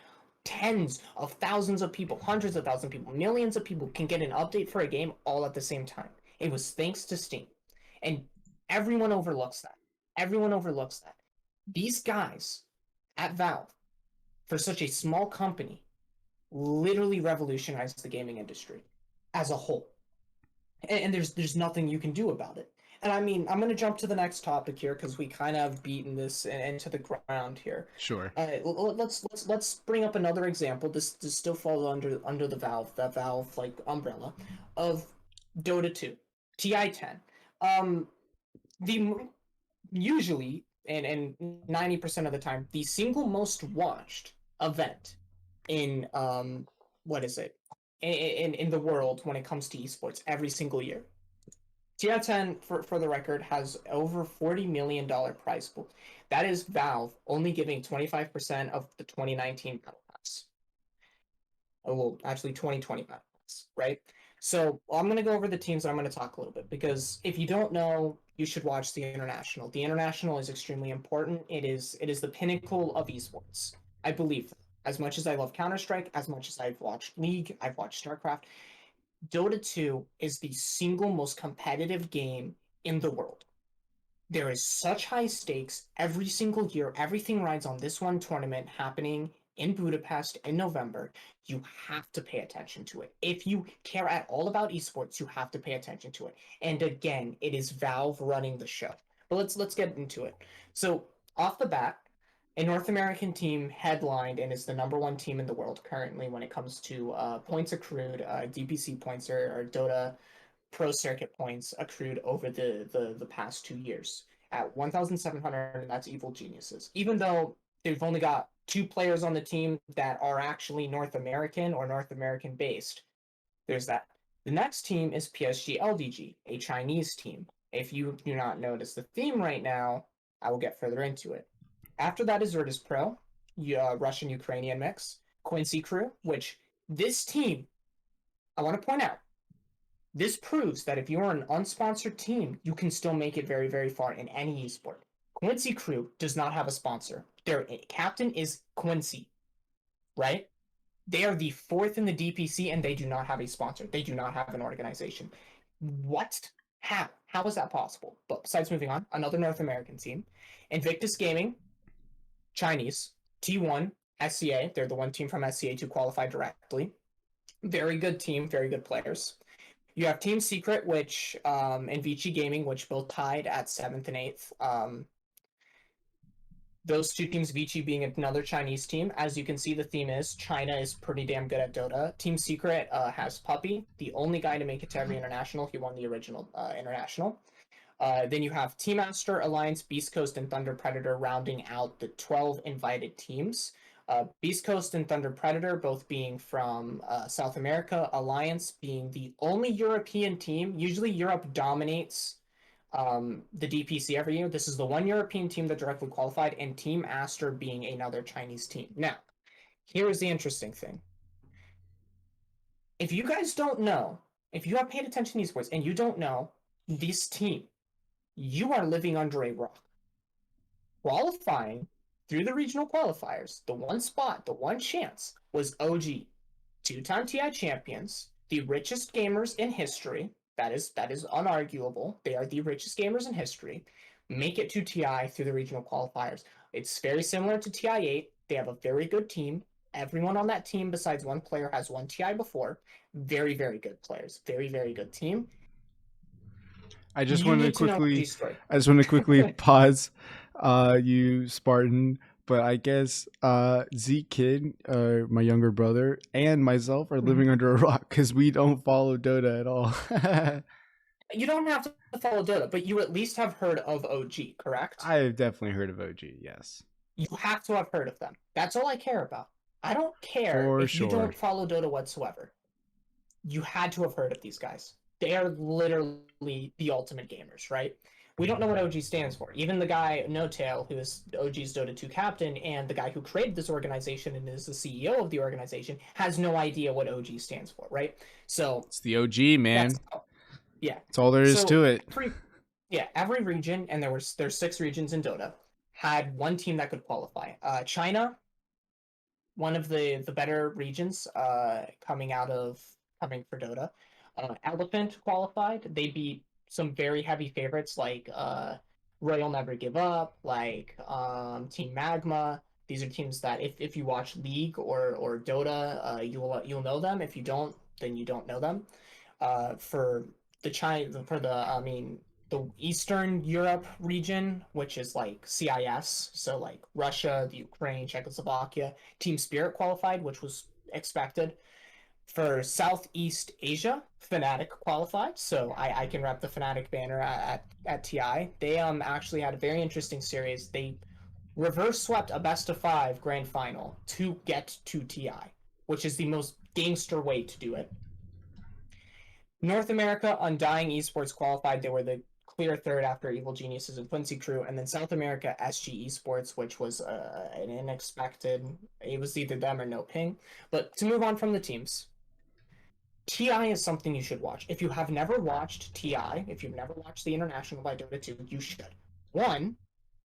tens of thousands of people, hundreds of thousands of people, millions of people can get an update for a game all at the same time. It was thanks to Steam. And everyone overlooks that. Everyone overlooks that. These guys at Valve, for such a small company, literally revolutionized the gaming industry as a whole. And there's nothing you can do about it. And I mean, I'm gonna jump to the next topic here because we kind of beaten this into the ground here. Sure. Let's bring up another example. This still falls under the Valve like umbrella of Dota 2, TI-10. The usually and 90% of the time the single most watched event in what is it in the world when it comes to esports every single year. TI-10, for the record, has over $40 million prize pool. That is Valve only giving 25% of the 2019 battle pass. Oh, well, actually 2020 battle pass, right? So I'm going to go over the teams and I'm going to talk a little bit because if you don't know, you should watch the international. The international is extremely important. It is the pinnacle of esports. I believe that. As much as I love Counter-Strike, as much as I've watched League, I've watched StarCraft, Dota 2 is the single most competitive game in the world. There is such high stakes every single year. Everything rides on this one tournament happening in Budapest in November. You have to pay attention to it. If you care at all about esports, you have to pay attention to it. And again, it is Valve running the show. But let's get into it. So off the bat, a North American team headlined and is the number one team in the world currently when it comes to points accrued, DPC points or Dota Pro Circuit points accrued over the past 2 years at 1,700. And that's Evil Geniuses. Even though they've only got two players on the team that are actually North American or North American based, there's that. The next team is PSG LDG, a Chinese team. If you do not notice the theme right now, I will get further into it. After that is Virtus Pro, Russian Ukrainian mix, Quincy Crew, which this team, I want to point out, this proves that if you're an unsponsored team, you can still make it very, very far in any esport. Quincy Crew does not have a sponsor. Their captain is Quincy, right? They are the fourth in the DPC and they do not have a sponsor. They do not have an organization. What? How? How is that possible? But besides moving on, another North American team, Invictus Gaming, Chinese, T1, SCA. They're the one team from SCA to qualify directly. Very good team, very good players. You have Team Secret, which and Vici Gaming, which both tied at 7th and 8th. Those two teams, Vici being another Chinese team. As you can see, the theme is China is pretty damn good at Dota. Team Secret has Puppy, the only guy to make it to every international. He won the original international. Then you have Team Master, Alliance, Beast Coast, and Thunder Predator rounding out the 12 invited teams. Beast Coast and Thunder Predator both being from South America, Alliance being the only European team. Usually Europe dominates the DPC every year. This is the one European team that directly qualified, and Team Aster being another Chinese team. Now, here is the interesting thing. If you guys don't know, if you have paid attention to esports and you don't know this team, you are living under a rock. Qualifying through the regional qualifiers, the one spot, the one chance was OG, two-time TI champions, the richest gamers in history. That is unarguable. They are the richest gamers in history. Make it to TI through the regional qualifiers. It's very similar to TI8. They have a very good team. Everyone on that team, besides one player, has won TI before. Very, very good players. Very, very good team. I just You want to need to know quickly. OG's story. I just want to quickly pause, you Spartan. But I guess Zeke Kid, my younger brother, and myself are living under a rock because we don't follow Dota at all. You don't have to follow Dota, but you at least have heard of OG, correct? I have definitely heard of OG. Yes, You have to have heard of them. That's all I care about. I don't care For if you sure. don't follow Dota whatsoever. You had to have heard of these guys. They are literally the ultimate gamers, right? We don't know what OG stands for. Even the guy, No Tail, who is OG's Dota 2 captain, and the guy who created this organization and is the CEO of the organization, has no idea what OG stands for, right? So it's the OG, man. yeah. That's all there is So to it. every region, and there's 6 regions in Dota, had one team that could qualify. China, one of the better regions coming for Dota. Elephant qualified. They beat some very heavy favorites like Royal Never Give Up, like Team Magma. These are teams that if you watch League or Dota, you'll know them. If you don't, then you don't know them. For the the Eastern Europe region, which is like CIS, so like Russia, the Ukraine, Czechoslovakia. Team Spirit qualified, which was expected. For Southeast Asia, Fnatic qualified, so I can rep the Fnatic banner at TI. They actually had a very interesting series. They reverse swept a best of 5 grand final to get to TI, which is the most gangster way to do it. North America, Undying Esports qualified. They were the clear third after Evil Geniuses and Quincy Crew. And then South America, SG Esports, which was an unexpected. It was either them or no ping. But to move on from the teams, TI is something you should watch. If you have never watched TI, if you've never watched the International by Dota 2, you should. One,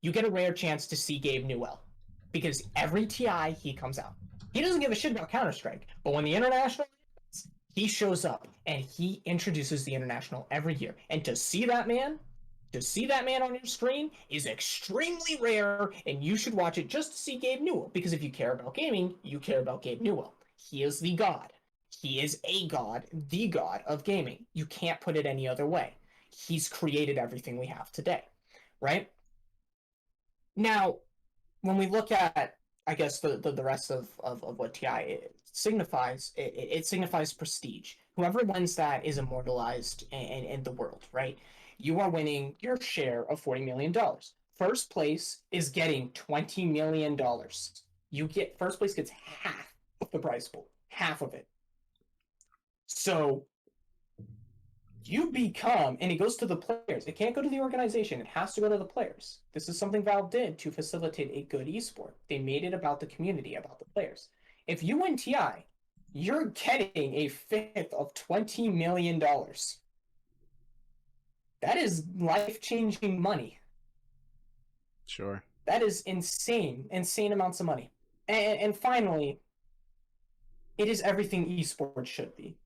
you get a rare chance to see Gabe Newell. Because every TI, he comes out. He doesn't give a shit about Counter-Strike. But when the International he shows up and he introduces the International every year. And to see that man on your screen is extremely rare, and you should watch it just to see Gabe Newell. Because if you care about gaming, you care about Gabe Newell. He is the god. He is a god, the god of gaming. You can't put it any other way. He's created everything we have today, right? Now, when we look at, I guess, the rest of what TI signifies, it signifies prestige. Whoever wins that is immortalized in the world, right? You are winning your share of $40 million. First place is getting $20 million. First place gets half of the prize pool, half of it. So you become, and it goes to the players. It can't go to the organization. It has to go to the players. This is something Valve did to facilitate a good esport. They made it about the community, about the players. If you win TI, you're getting a fifth of $20 million. That is life-changing money. Sure. That is insane amounts of money. And finally, it is everything esports should be.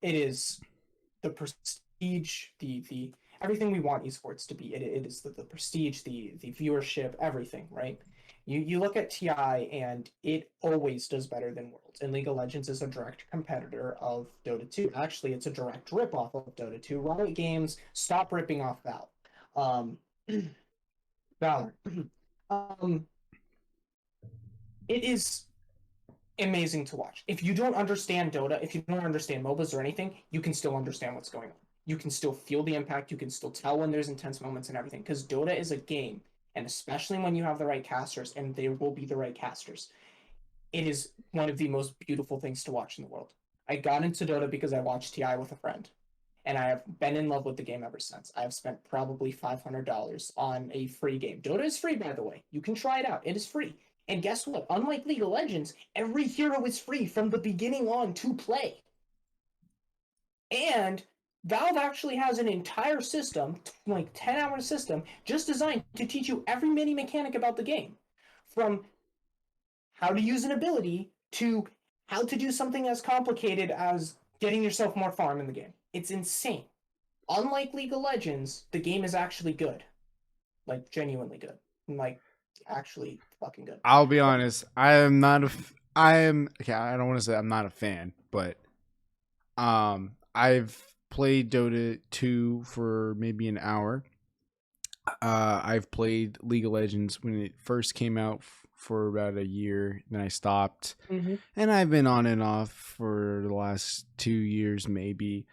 It is the prestige, the everything we want esports to be. It is the prestige, the viewership, everything, right? You look at TI and it always does better than Worlds. And League of Legends is a direct competitor of Dota 2. Actually, it's a direct ripoff of Dota 2. Riot Games, stop ripping off Valve. Valor. It is amazing to watch. If you don't understand Dota, if you don't understand MOBAs or anything, you can still understand what's going on. You can still feel the impact. You can still tell when there's intense moments and everything. Because Dota is a game, and especially when you have the right casters, and there will be the right casters, it is one of the most beautiful things to watch in the world. I got into Dota because I watched TI with a friend, and I have been in love with the game ever since. I have spent probably $500 on a free game. Dota is free, by the way. You can try it out. It is free. And guess what? Unlike League of Legends, every hero is free from the beginning on to play. And Valve actually has an entire system, like 10-hour system, just designed to teach you every mini mechanic about the game. From how to use an ability to how to do something as complicated as getting yourself more farm in the game. It's insane. Unlike League of Legends, the game is actually good. Like, genuinely good. Like, actually fucking good. I'll be honest. I am not okay. I don't want to say I'm not a fan, but I've played Dota 2 for maybe an hour. I've played League of Legends when it first came out for about a year. Then I stopped, and I've been on and off for the last 2 years, maybe.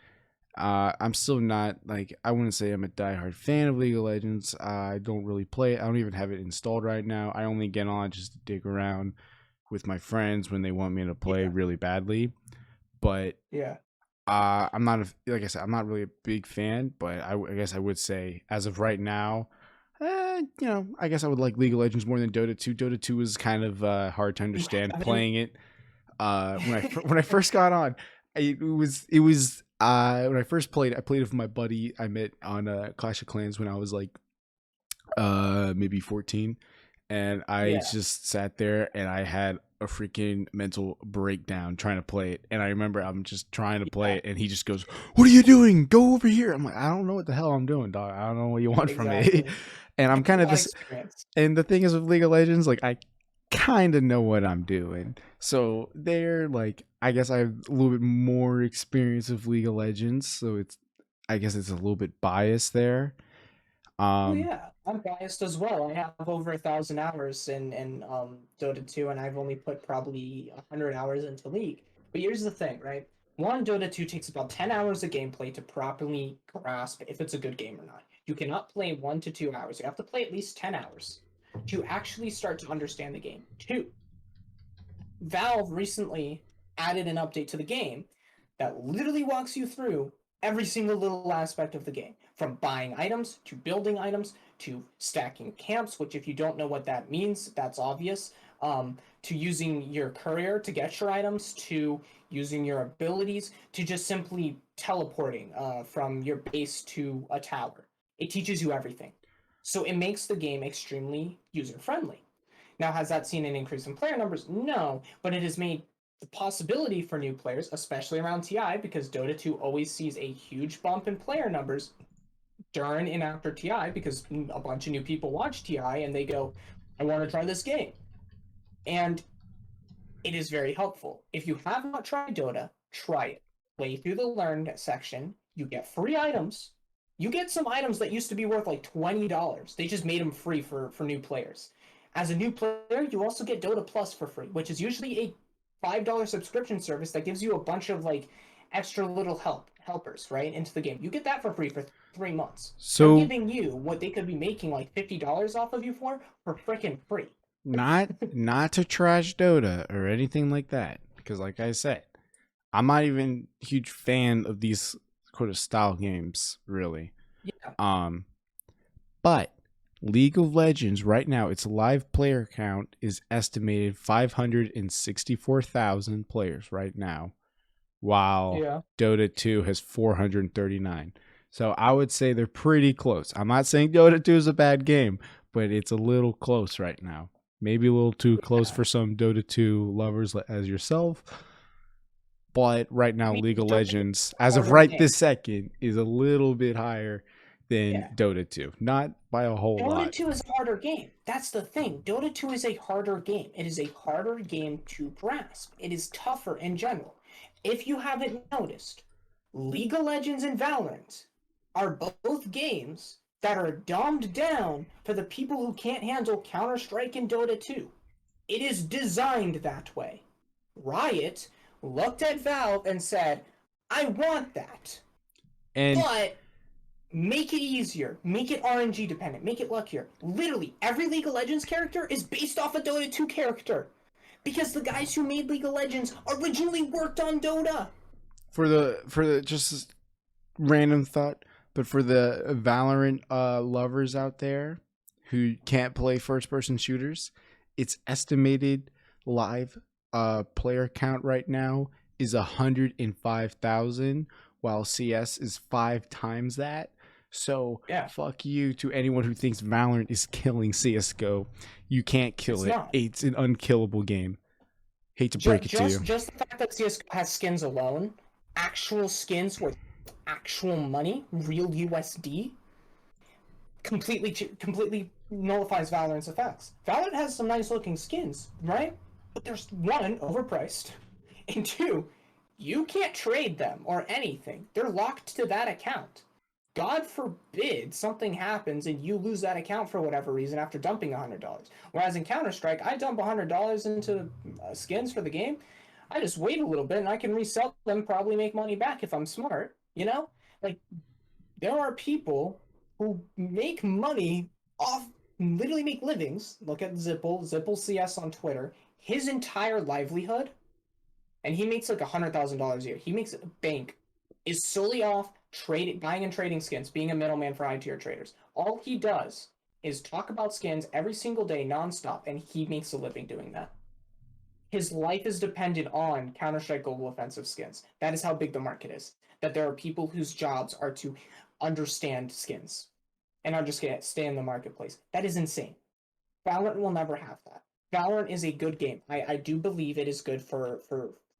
I'm still not like, I wouldn't say I'm a diehard fan of League of Legends. I don't really play it. I don't even have it installed right now. I only get on just to dig around with my friends when they want me to play really badly. But I'm not like I said, I'm not really a big fan. But I guess I would say as of right now, I guess I would like League of Legends more than Dota 2. Dota 2 was kind of hard to understand playing it. When I first got on, it was when I first played, I played with my buddy I met on Clash of Clans when I was like maybe 14, and I just sat there and I had a freaking mental breakdown trying to play it. And I remember I'm just trying to play it, and he just goes, "What are you doing? Go over here." I'm like, "I don't know what the hell I'm doing, dog. I don't know what you want from me." And I'm kind of this. And the thing is with League of Legends, like I kind of know what I'm doing. So they're like, I guess I have a little bit more experience of League of Legends, so I guess it's a little bit biased there. Oh Um, yeah, I'm biased as well. I have over 1,000 hours in Dota 2, and I've only put probably 100 hours into League. But here's the thing, right? One, Dota 2 takes about 10 hours of gameplay to properly grasp if it's a good game or not. You cannot play 1 to 2 hours. You have to play at least 10 hours to actually start to understand the game. Two, Valve recently added an update to the game that literally walks you through every single little aspect of the game, from buying items to building items to stacking camps, which, if you don't know what that means, that's obvious, to using your courier to get your items, to using your abilities, to just simply teleporting from your base to a tower. It teaches you everything. So it makes the game extremely user friendly. Now, has that seen an increase in player numbers? No, but it has made the possibility for new players, especially around TI, because Dota 2 always sees a huge bump in player numbers during and after TI because a bunch of new people watch TI and they go, I want to try this game. And it is very helpful. If you have not tried Dota, try it. Play through the learn section. You get free items. You get some items that used to be worth like $20. They just made them free for new players. As a new player, you also get Dota Plus for free, which is usually a $5 subscription service that gives you a bunch of like extra little helpers right into the game. You get that for free for 3 months. They're so giving you what they could be making like $50 off of you for freaking free. not to trash Dota or anything like that, because like I said, I'm not even a huge fan of these sort of style games, really. Yeah. But League of Legends right now, its live player count is estimated 564,000 players right now, while Yeah. Dota 2 has 439. So I would say they're pretty close. I'm not saying Dota 2 is a bad game, but it's a little close right now. Maybe a little too close Yeah. for some Dota 2 lovers as yourself. But right now, I mean, League of Dota 2 is Legends, a as of harder right game. this second, is a little bit higher than Yeah. Dota 2. Not by a whole Dota lot. 2 is a harder game. That's the thing. Dota 2 is a harder game. It is a harder game to grasp. It is tougher in general. If you haven't noticed, League of Legends and Valorant are both games that are dumbed down for the people who can't handle Counter-Strike and Dota 2. It is designed that way. Riot looked at Valve and said, I want that, And but make it easier. Make it RNG dependent. Make it luckier. Literally, every League of Legends character is based off a Dota 2 character. Because the guys who made League of Legends originally worked on Dota. for the just random thought, but for the Valorant lovers out there who can't play first person shooters, its estimated live player count right now is 105,000, while CS is 5 times that. So Yeah. fuck you to anyone who thinks Valorant is killing CS:GO. You can't kill It's it. not. It's an unkillable game. Hate to break it to you. Just the fact that CSGO has skins alone, actual skins worth actual money, real USD, completely nullifies Valorant's effects. Valorant has some nice looking skins, right? But there's one, overpriced, and two, you can't trade them or anything. They're locked to that account. God forbid something happens and you lose that account for whatever reason after dumping $100. Whereas in Counter Strike, I dump $100 into skins for the game. I just wait a little bit and I can resell them, probably make money back if I'm smart. You know, like there are people who make money off, literally make livings. Look at Zipple CS on Twitter. His entire livelihood, and he makes like $100,000 a year. He makes bank, is solely off buying and trading skins, being a middleman for high tier traders. All he does is talk about skins every single day, nonstop, and he makes a living doing that. His life is dependent on Counter-Strike Global Offensive skins. That is how big the market is. That there are people whose jobs are to understand skins and understand stay in the marketplace. That is insane. Valorant will never have that. Valorant is a good game. I do believe it is good for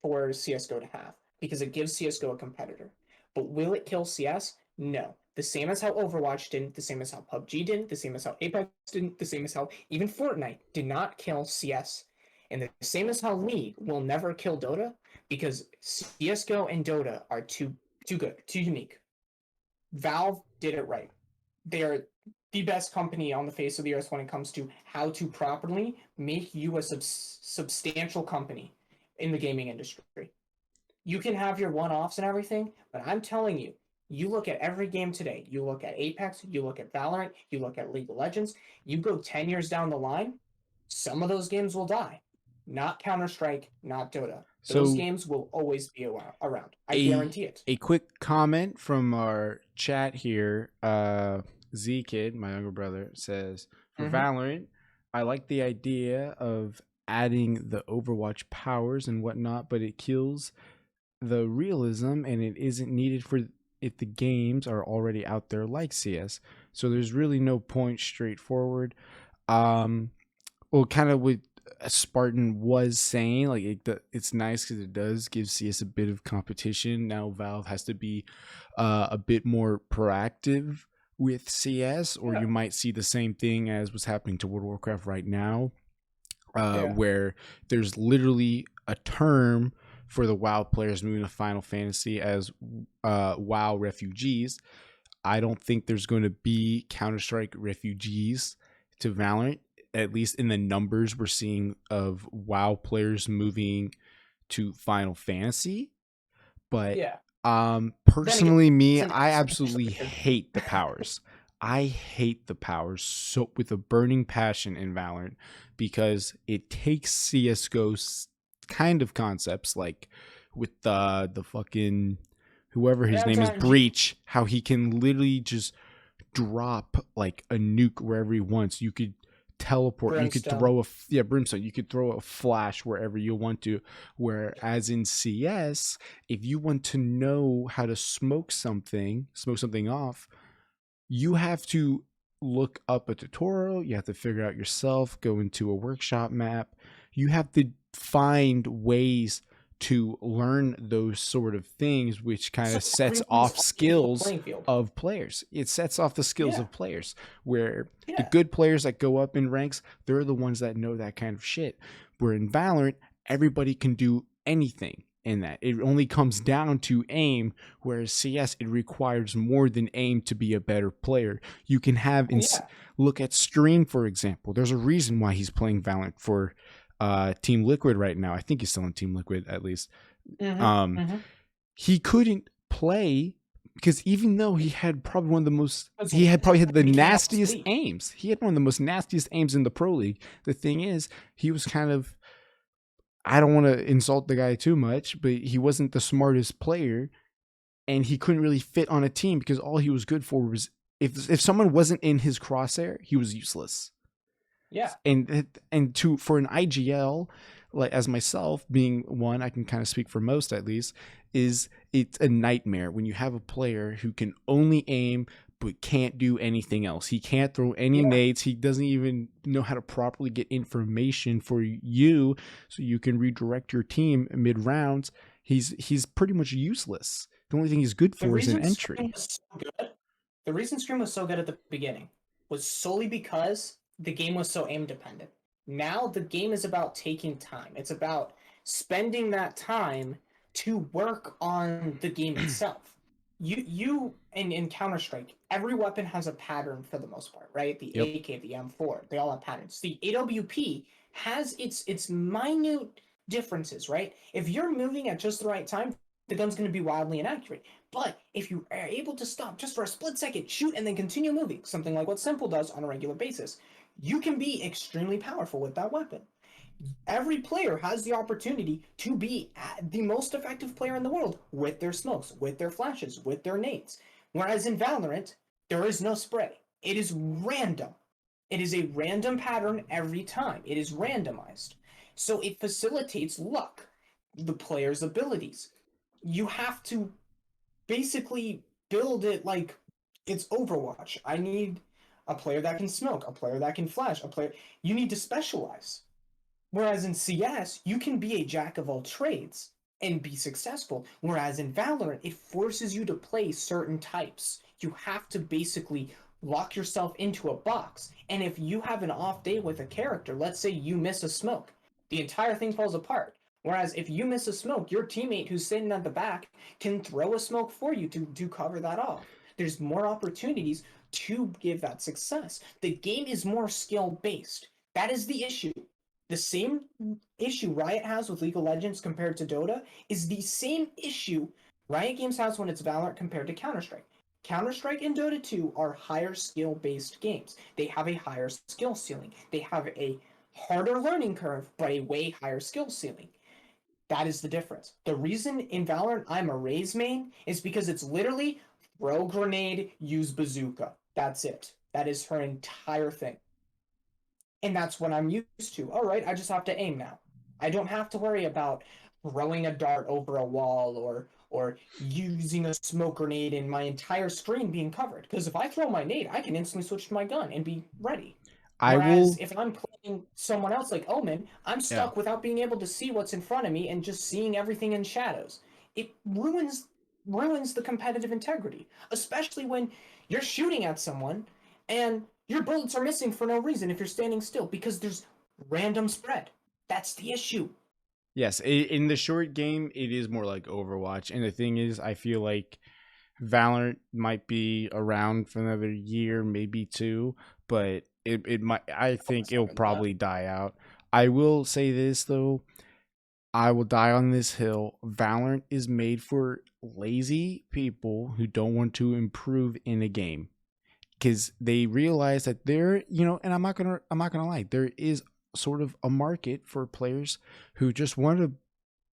CSGO to have because it gives CSGO a competitor. But will it kill CS? No. The same as how Overwatch didn't, the same as how PUBG didn't, the same as how Apex didn't, the same as how even Fortnite did not kill CS. And the same as how League will never kill Dota because CSGO and Dota are too good, too unique. Valve did it right. They are the best company on the face of the earth when it comes to how to properly make you a substantial company in the gaming industry. You can have your one-offs and everything, but I'm telling you, you look at every game today. You look at Apex, you look at Valorant, you look at League of Legends. You go 10 years down the line, some of those games will die. Not Counter-Strike, not Dota. Those So games will always be around. I a guarantee it. a quick comment from our chat here. Z Kid, my younger brother, says for Mm-hmm. Valorant, I like the idea of adding the Overwatch powers and whatnot, but it kills the realism and it isn't needed for if the games are already out there like CS. So there's really no point straightforward. Well, kind of what Spartan was saying, like it's nice because it does give CS a bit of competition. Now Valve has to be a bit more proactive with CS, or Yeah. you might see the same thing as what's happening to World of Warcraft right now, Yeah. where there's literally a term for the WoW players moving to Final Fantasy as WoW refugees. I don't think there's going to be Counter-Strike refugees to Valorant, at least in the numbers we're seeing of WoW players moving to Final Fantasy. But Yeah. personally, me, Then I it's absolutely hate the powers. I hate the powers so with a burning passion in Valorant because it takes CS:GO's kind of concepts like with the fucking whoever his name is, RNG. Breach, how he can literally just drop like a nuke wherever he wants. You could teleport. You could Brimstone. throw brimstone. You could throw a flash wherever you want to. Whereas in CS, if you want to know how to smoke something off, you have to look up a tutorial. You have to figure out yourself. Go into a workshop map. You have to find ways to learn those sort of things, which kind of sets off skills of players. It sets off the skills of players, where the good players that go up in ranks, they're the ones that know that kind of shit. Where in Valorant, everybody can do anything in that. It only comes down to aim, whereas CS, it requires more than aim to be a better player. You can have, look at Stream, for example. There's a reason why he's playing Valorant for Team Liquid right now. I think he's still in Team Liquid at least. He couldn't play because even though he had probably one of the most, he had probably had the nastiest aims. He had one of the most nastiest aims in the Pro League. The thing is, he was kind of, I don't want to insult the guy too much, but he wasn't the smartest player, and he couldn't really fit on a team because all he was good for was if someone wasn't in his crosshair, he was useless. Yeah. And for an IGL, like as myself being one, I can kind of speak for most at least, is it's a nightmare when you have a player who can only aim but can't do anything else. He can't throw any nades. He doesn't even know how to properly get information for you so you can redirect your team mid rounds. He's pretty much useless. The only thing he's good for is an entry. The reason Scream was so good at the beginning was solely because the game was so aim dependent. Now the game is about taking time. It's about spending that time to work on the game itself. You in Counter-Strike, every weapon has a pattern for the most part, right? The AK, the M4, they all have patterns. The AWP has its minute differences, right? If you're moving at just the right time, the gun's going to be wildly inaccurate. But if you are able to stop just for a split second, shoot, and then continue moving, something like what Simple does on a regular basis, you can be extremely powerful with that weapon. Every player has the opportunity to be the most effective player in the world with their smokes, with their flashes, with their nades. Whereas in Valorant, there is no spray. It is random. It is a random pattern every time. It is randomized. So it facilitates luck, the player's abilities. You have to basically build it like it's Overwatch. I need a player that can smoke, a player that can flash, a player. You need to specialize. Whereas in CS, you can be a jack of all trades and be successful. Whereas in Valorant, it forces you to play certain types. You have to basically lock yourself into a box. And if you have an off day with a character, let's say you miss a smoke, the entire thing falls apart. Whereas if you miss a smoke, your teammate who's sitting at the back can throw a smoke for you to cover that off. There's more opportunities to give that success. The game is more skill based. That is the issue. The same issue Riot has with League of Legends compared to Dota is the same issue Riot Games has when it's Valorant compared to Counter-Strike. Counter-Strike and Dota 2 are higher skill-based games. They have a higher skill ceiling. They have a harder learning curve, but a way higher skill ceiling. That is the difference. The reason in Valorant I'm a Raze main is because it's literally throw grenade, use bazooka. That's it. That is her entire thing. And that's what I'm used to. All right, I just have to aim now. I don't have to worry about throwing a dart over a wall or using a smoke grenade and my entire screen being covered. Because if I throw my nade, I can instantly switch to my gun and be ready. I Whereas will. if I'm playing someone else like Omen, I'm stuck without being able to see what's in front of me and just seeing everything in shadows. It ruins the competitive integrity, especially when you're shooting at someone and your bullets are missing for no reason if you're standing still because there's random spread. That's the issue. Yes, in the short game, it is more like Overwatch. And the thing is, I feel like Valorant might be around for another year, maybe two, but it might. I think it'll probably die out. I will say this though. I will die on this hill. Valorant is made for lazy people who don't want to improve in a game, because they realize that they're, and I'm not gonna lie, there is sort of a market for players who just want to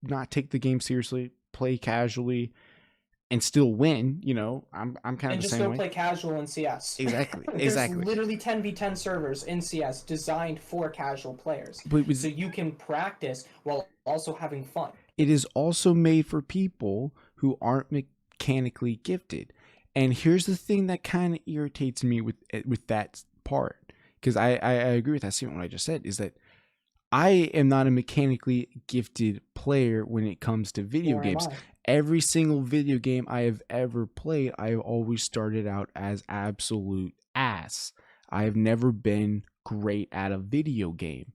not take the game seriously, play casually, and still win. I'm kind of And the just same go way. play casual in CS. Exactly, There's exactly. literally 10v10 servers in CS designed for casual players. So you can practice while also having fun. It is also made for people who aren't mechanically gifted. And here's the thing that kind of irritates me with that part, because I agree with that statement. What I just said is that I am not a mechanically gifted player when it comes to video Nor am games. I. Every single video game I have ever played, I have always started out as absolute ass. I have never been great at a video game.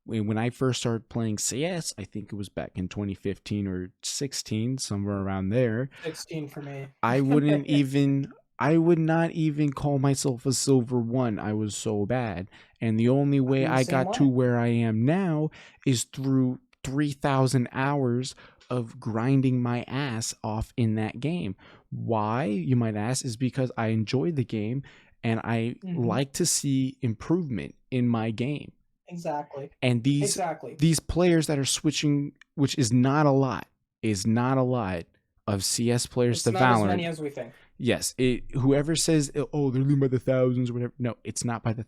When I first started playing CS, I think it was back in 2015 or 16, somewhere around there. 16 for me. I would not even call myself a silver one. I was so bad. And the only way I got to where I am now is through 3,000 hours of grinding my ass off in that game. Why, you might ask, is because I enjoy the game and I like to see improvement in my game. Exactly. And these players that are switching, which is not a lot of CS players to Valorant. It's not as many as we think. Yes, whoever says, oh, they're losing by the thousands or whatever. No, it's not by the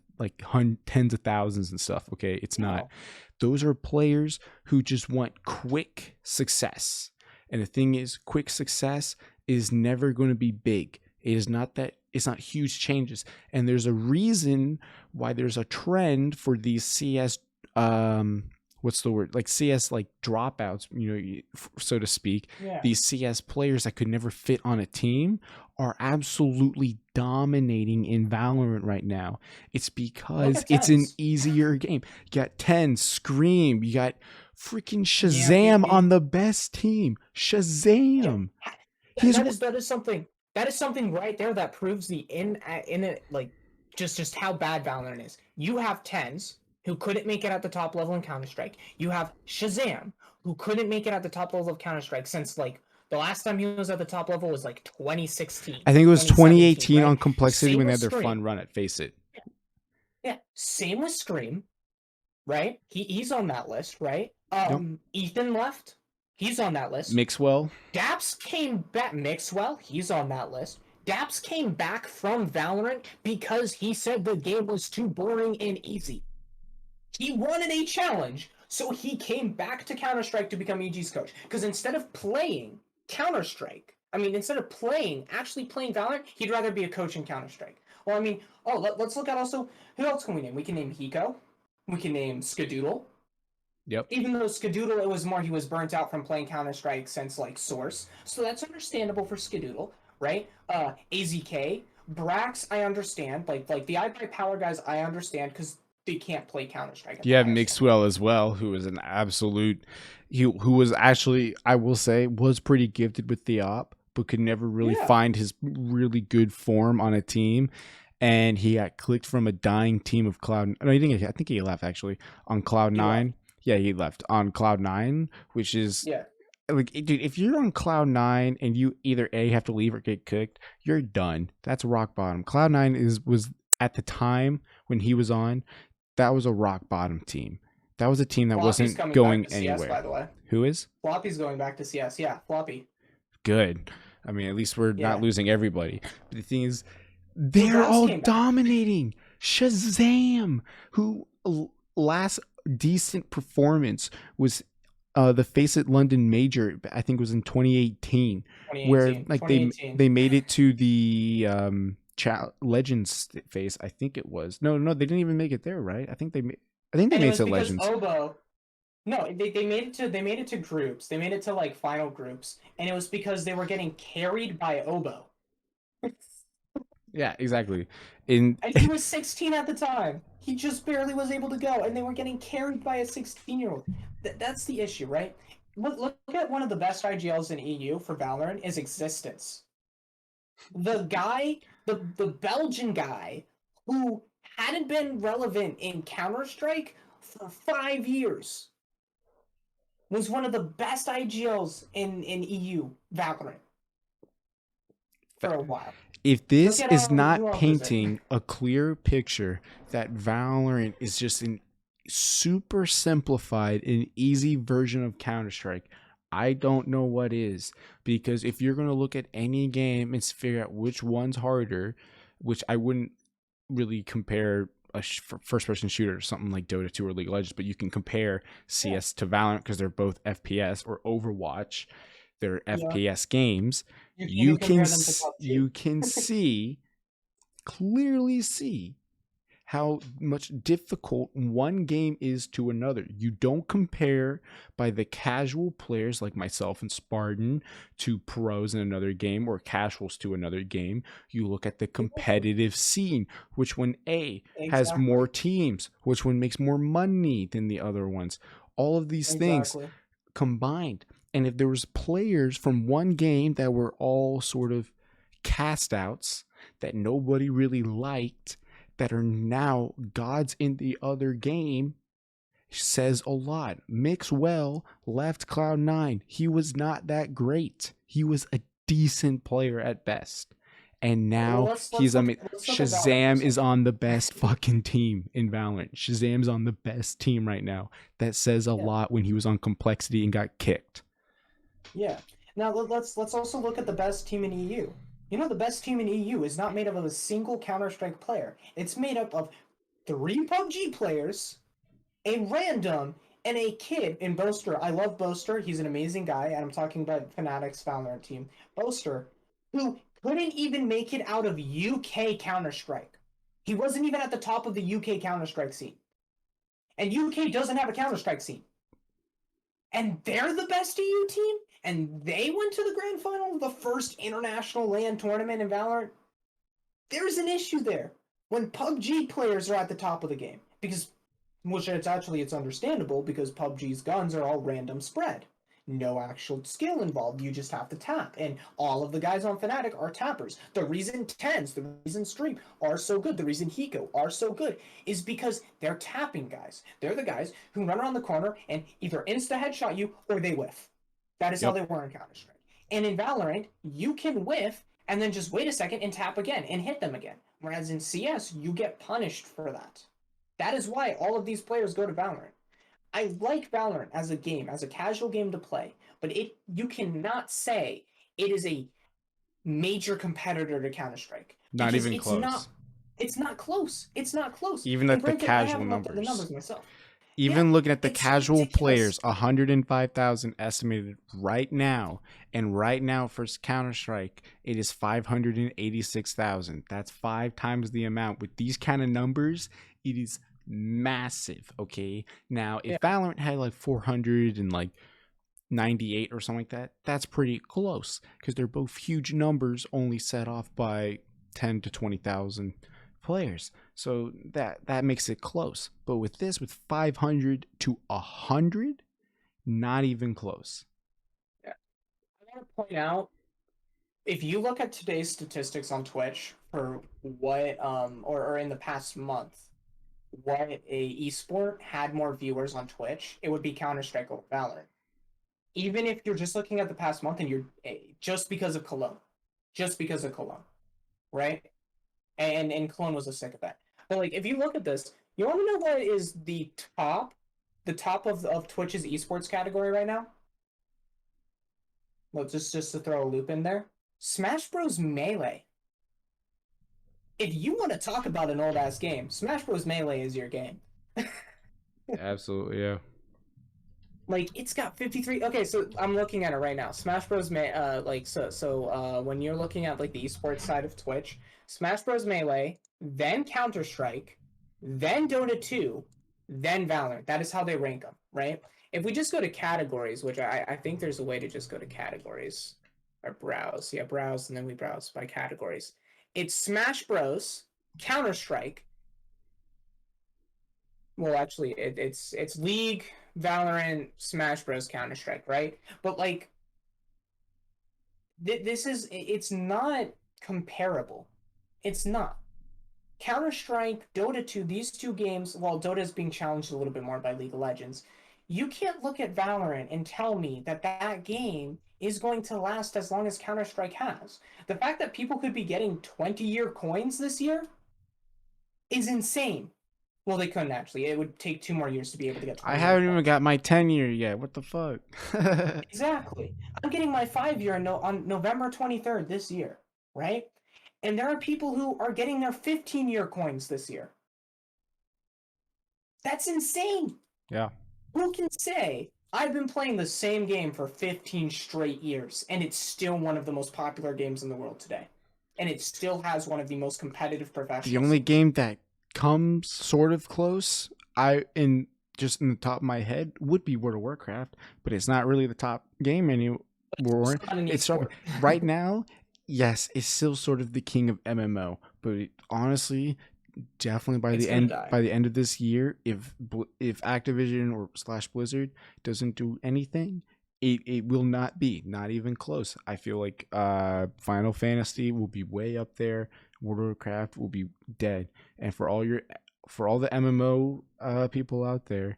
tens of thousands and stuff. Okay, it's not. Those are players who just want quick success. And the thing is, quick success is never going to be big. It is not that. It's not huge changes. And there's a reason why there's a trend for these CS, what's the word? Like CS, like dropouts, so to speak. Yeah. These CS players that could never fit on a team are absolutely dominating in Valorant right now. It's because it's an easier game. You got 10, Scream, you got freaking Shazam on the best team. Shazam. Yeah. That is something right there that proves the just how bad Valorant is. You have tens who couldn't make it at the top level in Counter-Strike. You have Shazam, who couldn't make it at the top level of Counter-Strike since the last time he was at the top level was 2016. I think it was 2018 right? On Complexity. Same when they had their fun run at Face It. Yeah. Same with Scream, right? He's on that list, right? Ethan left. He's on that list. Mixwell. Daps came back. Mixwell, he's on that list. Daps came back from Valorant because he said the game was too boring and easy. He wanted a challenge, so he came back to Counter-Strike to become EG's coach. Because instead of playing Counter-Strike, actually playing Valorant, he'd rather be a coach in Counter-Strike. Well, let's look at also, who else can we name? We can name Hiko. We can name Skadoodle. Yep. Even though Skadoodle, it was more he was burnt out from playing Counter-Strike since Source. So that's understandable for Skadoodle, right? AZK, Brax, I understand. Like the iBuy Power guys, I understand because they can't play Counter-Strike. You have Mixwell as well, who is an absolute, who was actually, I will say, was pretty gifted with the op, but could never really Yeah. find his really good form on a team. And he got clicked from a dying team of Cloud. No, he didn't. I think he left actually on Cloud He left. Nine. Yeah, he left on Cloud Nine, which is Yeah. like, dude, if you're on Cloud Nine and you either A, have to leave or get cooked, you're done. That's rock bottom. Cloud Nine was at the time when he was on, that was a rock bottom team. That was a team that Floppy's wasn't coming back going to CS, by anywhere. the way. Who is? Floppy's going back to CS. Yeah, Floppy. Good. I mean, at least we're not Yeah. losing everybody. But the thing is, The they're girls all came back. dominating. Shazam, who last decent performance was the Face It London Major, I think was in 2018, where like 2018. they made it to the Legends phase. I think it was. No, they didn't even make it there, right? I think they made And it it was to because Legends. Obo. No, they made it to groups. They made it to like final groups, and it was because they were getting carried by Obo. Yeah, exactly. In And he was 16 at the time. He just barely was able to go, and they were getting carried by a 16-year-old. That's the issue, right? Look at one of the best IGLs in EU for Valorant is Existence. The guy, the Belgian guy, who hadn't been relevant in Counter-Strike for 5 years, was one of the best IGLs in EU Valorant for a while. if this Look at, is who not else is it? painting a clear picture that Valorant is just an super simplified and easy version of Counter-Strike, I don't know what is. Because if you're going to look at any game and figure out which one's harder, which I wouldn't really compare a first-person shooter to something like Dota 2 or League of Legends, but you can compare CS to Valorant because they're both FPS, or Overwatch, they're Yeah. FPS games. You can compare them to PUBG. You can clearly see how much difficult one game is to another. You don't compare by the casual players like myself and Spartan to pros in another game, or casuals to another game. You look at the competitive scene, which one has more teams, which one makes more money than the other ones. All of these things combined. And if there was players from one game that were all sort of cast outs that nobody really liked, that are now gods in the other game, says a lot. Mixwell left Cloud9. He was not that great. He was a decent player at best. And now Shazam is on the best fucking team in Valorant. Shazam's on the best team right now. That says a lot when he was on Complexity and got kicked. Yeah. Now let's also look at the best team in EU. You know, the best team in EU is not made up of a single Counter-Strike player. It's made up of 3 PUBG players, a random, and a kid in Boaster. I love Boaster. He's an amazing guy, and I'm talking about Fnatic's Valorant team. Boaster, who couldn't even make it out of UK Counter-Strike. He wasn't even at the top of the UK Counter-Strike scene. And UK doesn't have a Counter-Strike scene. And they're the best EU team? And they went to the grand final of the first international LAN tournament in Valorant? There's an issue there. When PUBG players are at the top of the game, because, which it's understandable, because PUBG's guns are all random spread. No actual skill involved, you just have to tap, and all of the guys on Fnatic are tappers. The reason Tens, the reason Stream are so good, the reason Hiko are so good, is because they're tapping guys. They're the guys who run around the corner and either insta-headshot you, or they whiff. That is how they were in Counter-Strike. And in Valorant, you can whiff, and then just wait a second and tap again, and hit them again. Whereas in CS, you get punished for that. That is why all of these players go to Valorant. I like Valorant as a game, as a casual game to play, but you cannot say it is a major competitor to Counter-Strike. Not even close. It's not close. It's not close. Even at the casual numbers. The numbers myself. Even looking at the casual players, 105,000 estimated right now. And right now for Counter-Strike, it is 586,000. That's 5 times the amount. With these kind of numbers, it is massive. Okay. Now, if Valorant had like 498 or something like that, that's pretty close, because they're both huge numbers, only set off by 10 to 20,000 players. So that makes it close. But with this, with 500 to 100, not even close. Yeah. I want to point out if you look at today's statistics on Twitch for what or in the past month, what a esport had more viewers on Twitch, it would be Counter-Strike over Valorant. Even if you're just looking at the past month and you're just because of Cologne. Just because of Cologne, right? And Cologne was a sick of that. But like if you look at this, you want to know what is the top of Twitch's esports category right now? Well, just to throw a loop in there. Smash Bros. Melee. If you want to talk about an old ass game, Smash Bros. Melee is your game. Absolutely, yeah. Like it's got 53. Okay, so I'm looking at it right now. Smash Bros. When you're looking at like the esports side of Twitch, Smash Bros. Melee, then Counter Strike, then Dota 2, then Valorant. That is how they rank them, right? If we just go to categories, which I think there's a way to just go to categories or browse, yeah, browse, and then we browse by categories. It's Smash Bros, Counter Strike. Well, actually, it's League, Valorant, Smash Bros, Counter Strike, right? But like, it's not comparable. It's not. Counter Strike, Dota 2, these two games, while Dota is being challenged a little bit more by League of Legends, you can't look at Valorant and tell me that that game is going to last as long as Counter Strike has. The fact that people could be getting 20-year coins this year is insane. Well, they couldn't actually. It would take 2 more years to be able to get I 20 year haven't even coins. got my 10-year yet. What the fuck? Exactly. I'm getting my 5-year on November 23rd this year, right? And there are people who are getting their 15-year coins this year. That's insane. Yeah. Who can say I've been playing the same game for 15 straight years and it's still one of the most popular games in the world today? And it still has one of the most competitive The professional only scenes. game that comes sort of close, just in the top of my head, would be World of Warcraft, but it's not really the top game anymore. It's not an It's esport. right now. Yes, it's still sort of the king of MMO, but honestly, definitely It's gonna die. by the end of this year, if Activision or slash Blizzard doesn't do anything, it will not even close. I feel like Final Fantasy will be way up there. World of Warcraft will be dead. And for all the MMO people out there,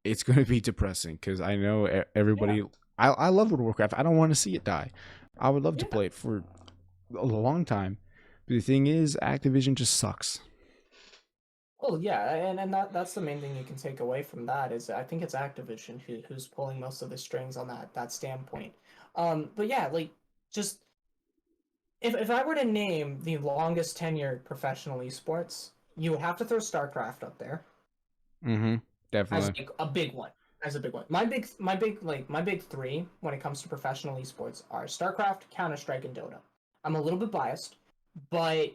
it's going to be depressing because I know everybody. Yeah. I love World of Warcraft. I don't want to see it die. I would love to Yeah. play it for a long time. But the thing is, Activision just sucks. Well, yeah, and that's the main thing you can take away from that is I think it's Activision who's pulling most of the strings on that standpoint. But yeah, like just if I were to name the longest tenured professional esports, you would have to throw StarCraft up there Mm-hmm. as Definitely. like a big one. As a big one. My big three when it comes to professional esports are StarCraft, Counter-Strike, and Dota. I'm a little bit biased, but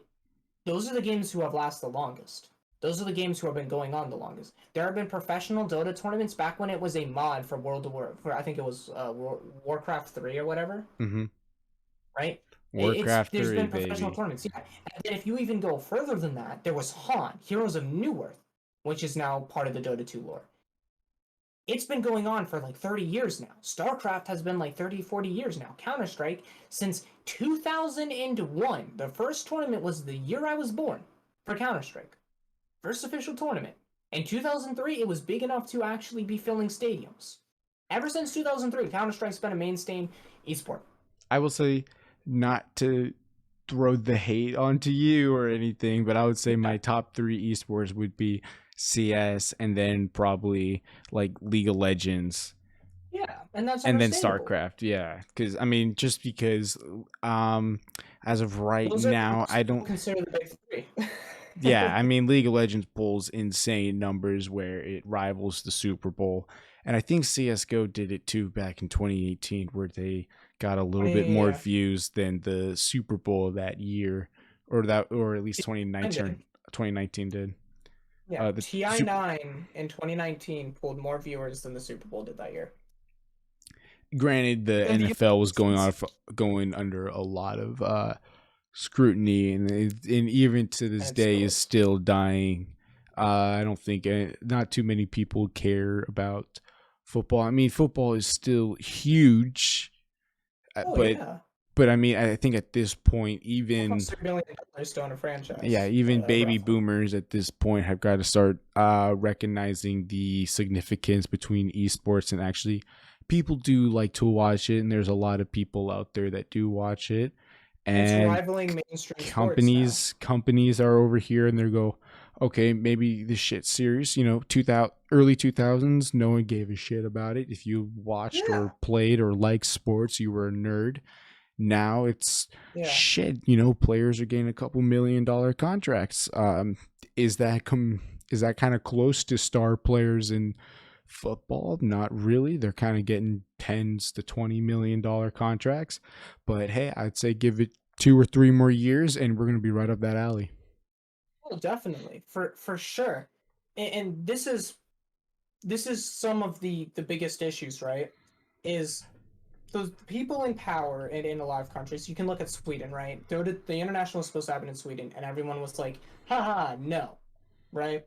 those are the games who have lasted the longest. Those are the games who have been going on the longest. There have been professional Dota tournaments back when it was a mod for World of War. For I think it was Warcraft 3 or whatever, Mm-hmm. right? It's Warcraft there's 3, been professional baby. tournaments, yeah. And then if you even go further than that, there was Han, Heroes of New Earth, which is now part of the Dota 2 lore. It's been going on for like 30 years now. StarCraft has been like 30, 40 years now. Counter-Strike since 2001. The first tournament was the year I was born for Counter-Strike. First official tournament. In 2003, it was big enough to actually be filling stadiums. Ever since 2003, Counter-Strike's been a mainstay esport. I will say, not to throw the hate onto you or anything, but I would say Yeah. my top three esports would be CS and then probably like League of Legends Yeah, and that's and then understandable. StarCraft. Yeah, because I mean, just because um, as of right Those are the now, most I people don't. consider the big Yeah, three. I mean, League of Legends pulls insane numbers where it rivals the Super Bowl. And I think CS:GO did it too back in 2018 where they got a little bit more Yeah, views than the Super Bowl of that year or at least 2019 did. yeah. The super TI9 in 2019 pulled more viewers than the Super Bowl did that year. Granted the And the NFL was US going under a lot of scrutiny and even to and this it day still is is. still dying. I don't think not too many people care about football. I mean, football is still huge, Oh but yeah. But I mean, I think at this point, even Almost $1 billion to own a franchise. even baby Roughly. boomers at this point have got to start recognizing the significance between esports and actually people do like to watch it, and there's a lot of people out there that do watch it, It's and rivaling mainstream sports now. companies are over here and they go, okay, maybe this shit's serious. 2000 early 2000s, no one gave a shit about it. If you watched Yeah, or played or liked sports, you were a nerd. Now it's yeah. shit. Players are getting a couple $1 million contracts. Is that is that kind of close to star players in football? Not really. They're kind of getting tens to $20 million contracts. But hey, I'd say give it 2 or 3 more years, and we're gonna be right up that alley. Oh, definitely, for sure. And this is some of the biggest issues, right? Is those people in power in a lot of countries. You can look at Sweden, right? The international was supposed to happen in Sweden, and everyone was like, haha, no, right?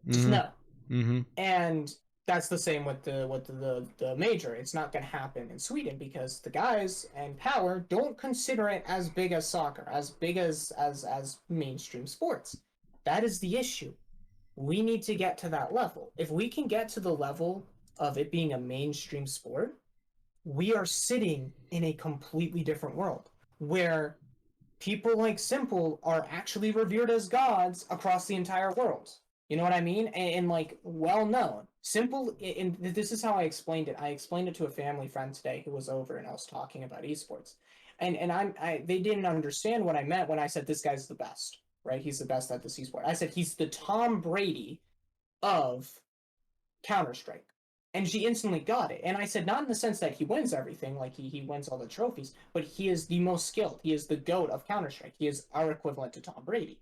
Just Mm-hmm. no. Mm-hmm. And that's the same with the major. It's not going to happen in Sweden because the guys and power don't consider it as big as soccer, as big as mainstream sports. That is the issue. We need to get to that level. If we can get to the level of it being a mainstream sport, we are sitting in a completely different world where people like Simple are actually revered as gods across the entire world. You know what I mean? And like well known. Simple, and this is how I explained it. I explained it to a family friend today who was over, and I was talking about esports, and they didn't understand what I meant when I said this guy's the best, right? He's the best at this esport. I said he's the Tom Brady of Counter Strike. And she instantly got it. And I said, not in the sense that he wins everything, like he wins all the trophies, but he is the most skilled. He is the GOAT of Counter Strike. He is our equivalent to Tom Brady.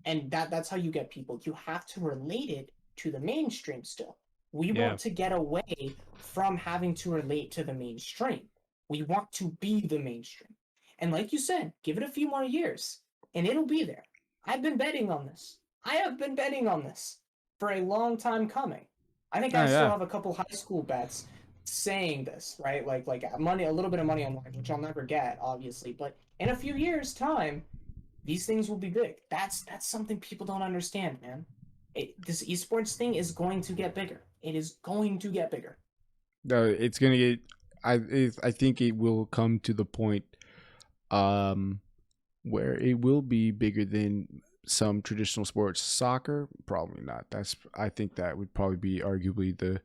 And that's how you get people. You have to relate it to the mainstream still. We Yeah. want to get away from having to relate to the mainstream. We want to be the mainstream. And like you said, give it a few more years and it'll be there. I've been betting on this. I have been betting on this for a long time coming. I think Oh I still yeah. have a couple high school bets saying this, right? Like money, a little bit of money online, which I'll never get, obviously. But in a few years' time, these things will be big. That's something people don't understand, man. This esports thing is going to get bigger. It is going to get bigger. No, it's gonna get. I think it will come to the point, um, where it will be bigger than some traditional sports. Soccer, probably not. I think that would probably be arguably the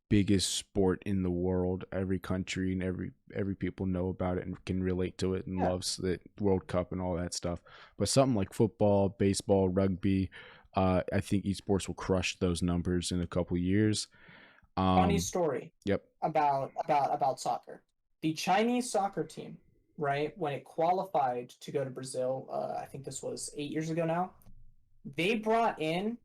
biggest sport in the world. Every country and every people know about it and can relate to it and Yeah. loves the World Cup and all that stuff. But something like football, baseball, rugby, I think esports will crush those numbers in a couple years. Funny Um, story yep. about soccer. The Chinese soccer team, right, when it qualified to go to Brazil, I think this was 8 years ago now. They brought in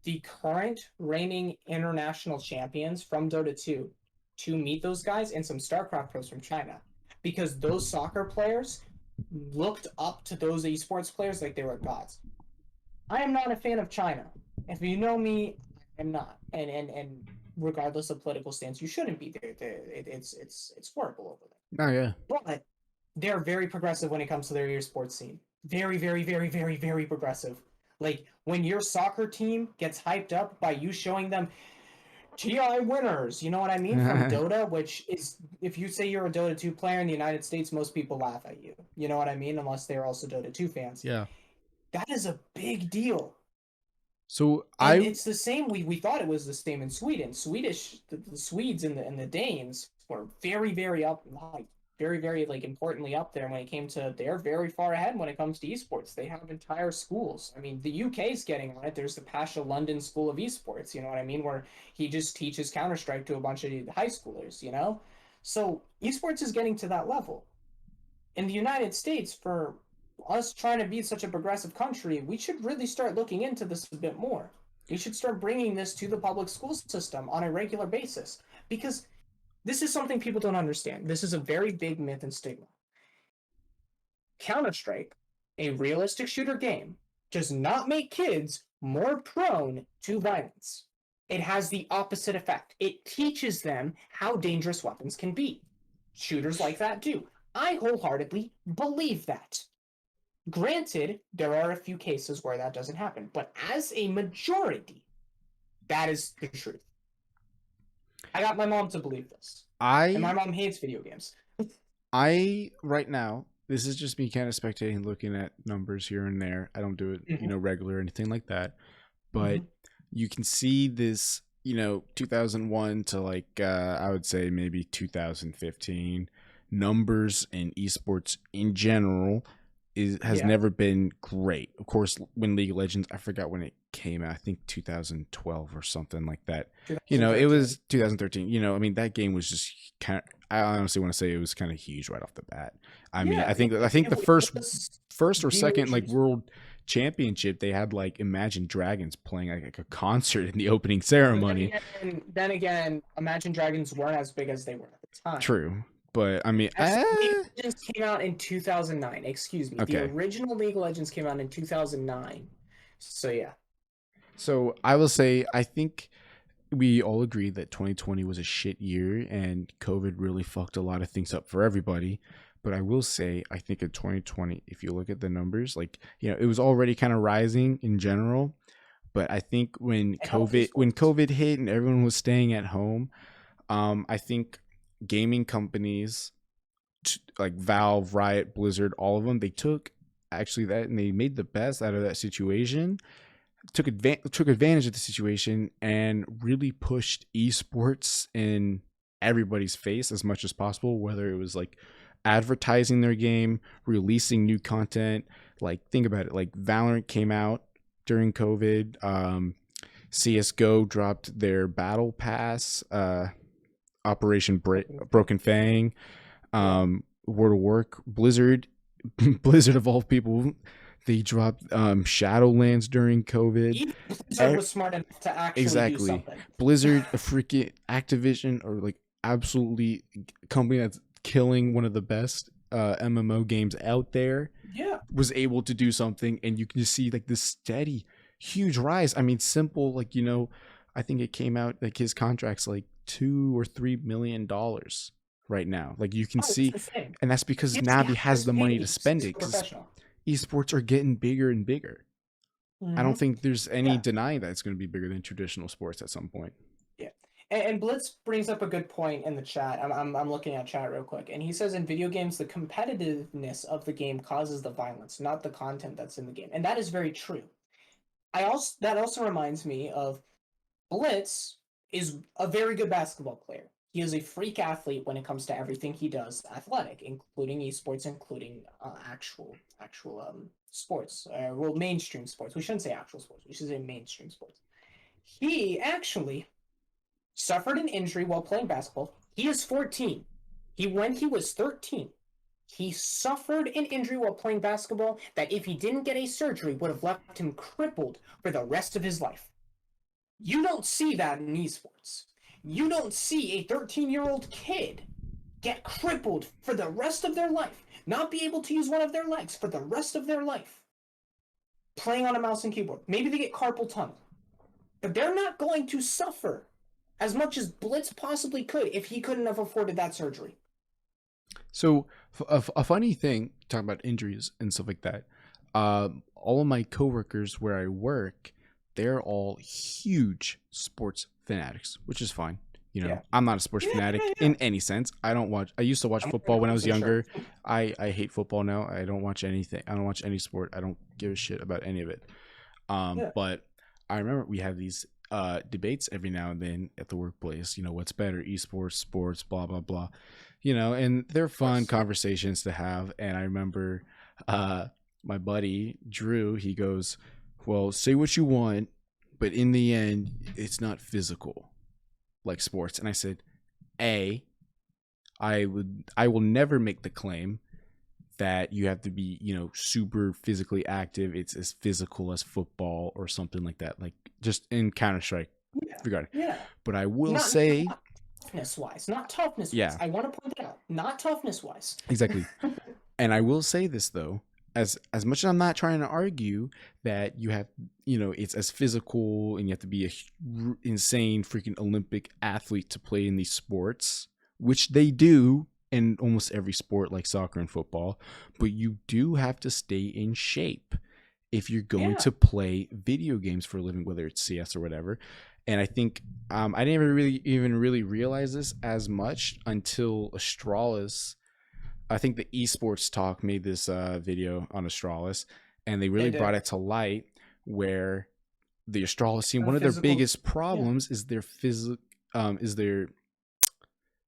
the current reigning international champions from Dota 2 to meet those guys and some StarCraft pros from China because those soccer players looked up to those esports players like they were gods. I am not a fan of China. If you know me, I'm not. And regardless of political stance, you shouldn't be there. It's horrible over Oh yeah. there. But they're very progressive when it comes to their esports scene. Very, very, very, very, very progressive. Like when your soccer team gets hyped up by you showing them TI winners, you know what I mean? From Dota, which is if you say you're a Dota 2 player in the United States, most people laugh at you. You know what I mean? Unless they're also Dota 2 fans. Yeah. That is a big deal. So And I it's the same. We thought it was the same in Sweden. The Swedes and the Danes were very very up like very very like importantly up there when it came to they're very far ahead when it comes to esports. They have entire schools. I mean, the UK is getting on it. There's the Pasha London School of Esports. You know what I mean? Where he just teaches Counter Strike to a bunch of high schoolers. You know, so esports is getting to that level in the United States. For us trying to be such a progressive country, we should really start looking into this a bit more. We should start bringing this to the public school system on a regular basis because this is something people don't understand. This is a very big myth and stigma. Counter Strike, a realistic shooter game, does not make kids more prone to violence. It has the opposite effect. It teaches them how dangerous weapons can be. Shooters like that do. I wholeheartedly believe that. Granted, there are a few cases where that doesn't happen, but as a majority, that is the truth. I got my mom to believe this. And my I mom hates video games. I right now, this is just me kind of spectating, looking at numbers here and there. I don't do it, regular or anything like that. But you can see this, 2001 to like I would say maybe 2015 numbers in esports in general has Yeah. never been great. Of course, when League of Legends, I forgot when it came out. I think 2012 or something like that. It 2013. was 2013. I mean, that game was just kind of. I honestly want to say it was kind of huge right off the bat. I mean, Yeah, I think the it first or the second like original. world championship, they had like Imagine Dragons playing like a concert in the opening But ceremony. then again, Imagine Dragons weren't as big as they were at the time. True, but I mean, League of Legends came out in 2009. Excuse me. The okay. original League of Legends came out in 2009. So yeah. So I will say, I think we all agree that 2020 was a shit year and COVID really fucked a lot of things up for everybody. But I will say, I think in 2020, if you look at the numbers, like, it was already kind of rising in general. But I think when COVID hit and everyone was staying at home, I think gaming companies like Valve, Riot, Blizzard, all of them, they took actually that and they made the best out of that situation, took advantage of the situation and really pushed esports in everybody's face as much as possible, whether it was like advertising their game, releasing new content. Like, think about it, like Valorant came out during COVID. CSGO dropped their battle pass, Operation Broken Fang. World of Warcraft, Blizzard of all people, they dropped Shadowlands during COVID. Blizzard was smart enough to actually do something. Blizzard, a freaking Activision, or like absolutely company that's killing one of the best MMO games out there. Yeah, was able to do something, and you can just see like this steady, huge rise. I mean, simple, like I think it came out like his contract's like $2 or $3 million right now. Like you can see, and that's because Navi has the money to spend it because esports are getting bigger and bigger. I don't think there's any denying that it's going to be bigger than traditional sports at some point. Yeah. And Blitz brings up a good point in the chat. I'm looking at chat real quick, and he says in video games the competitiveness of the game causes the violence, not the content that's in the game, and that is very true. That also reminds me of Blitz is a very good basketball player. He is a freak athlete when it comes to everything he does athletic, including esports, including actual sports, well, mainstream sports. We shouldn't say actual sports. We should say mainstream sports. He actually suffered an injury while playing basketball. He is 14. When he was 13, he suffered an injury while playing basketball that if he didn't get a surgery would have left him crippled for the rest of his life. You don't see that in esports. You don't see a 13-year-old kid get crippled for the rest of their life, not be able to use one of their legs for the rest of their life, playing on a mouse and keyboard. Maybe they get carpal tunnel, but they're not going to suffer as much as Blitz possibly could if he couldn't have afforded that surgery. So a funny thing, talking about injuries and stuff like that, all of my coworkers where I work, they're all huge sports fanatics, which is fine. I'm not a sports fanatic in any sense. I used to watch football when I was younger. Sure. I hate football now. I don't watch anything. I don't watch any sport. I don't give a shit about any of it. But I remember we have these debates every now and then at the workplace. What's better, esports, sports, blah, blah, blah. And they're fun conversations to have. And I remember my buddy, Drew, he goes, well, say what you want, but in the end, it's not physical like sports. And I said, I will never make the claim that you have to be, super physically active. It's as physical as football or something like that. Like just in Counter-Strike regarding. Yeah. But I will say, not toughness wise. I want to point that out. Not toughness wise. Exactly. And I will say this though, as much as I'm not trying to argue that you have, it's as physical and you have to be a insane freaking Olympic athlete to play in these sports, which they do, in almost every sport like soccer and football, but you do have to stay in shape if you're going Yeah. to play video games for a living, whether it's CS or whatever. And I think I didn't really realize this as much until Astralis. I think the esports talk made this video on Astralis, and they really They brought did. it to light where the Astralis team, The one of their physical- biggest problems is their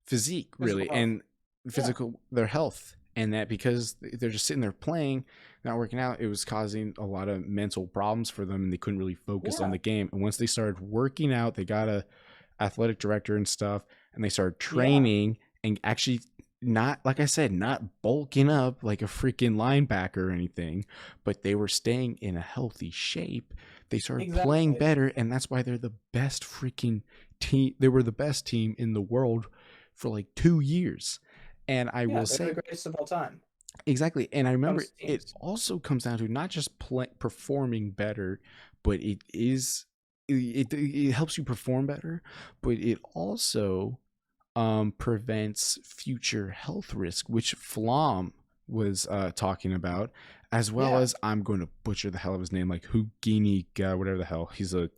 physique, really, Physical health. and physical their health, and that because they're just sitting there playing, not working out, it was causing a lot of mental problems for them, and they couldn't really focus on Yeah. the game. And once they started working out, they got a athletic director and stuff, and they started training and actually, not like I said, not bulking up like a freaking linebacker or anything, but they were staying in a healthy shape. They started playing Exactly. better, and that's why they're the best freaking team. They were the best team in the world for like 2 years. And I Yeah, will they're say, the greatest of all time. exactly. And I remember Comes to it teams. also comes down to not just performing better, but it helps you perform better, but it also prevents future health risk, which Flom was talking about, as well Yeah. as, I'm going to butcher the hell of his name, like Houdini, whatever the hell. He's a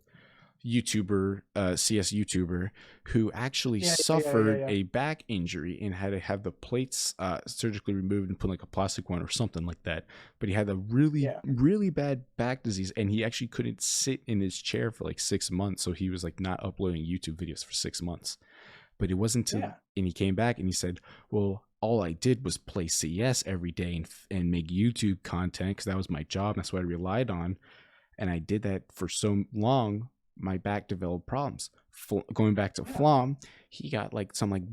YouTuber, CS YouTuber, who actually suffered a back injury and had to have the plates surgically removed and put like a plastic one or something like that. But he had a really bad back disease, and he actually couldn't sit in his chair for like 6 months. So he was like not uploading YouTube videos for 6 months. But it wasn't until, and he came back and he said, well, all I did was play CS every day and make YouTube content, because that was my job. That's what I relied on. And I did that for so long, my back developed problems. Going back to Flom, he got like some like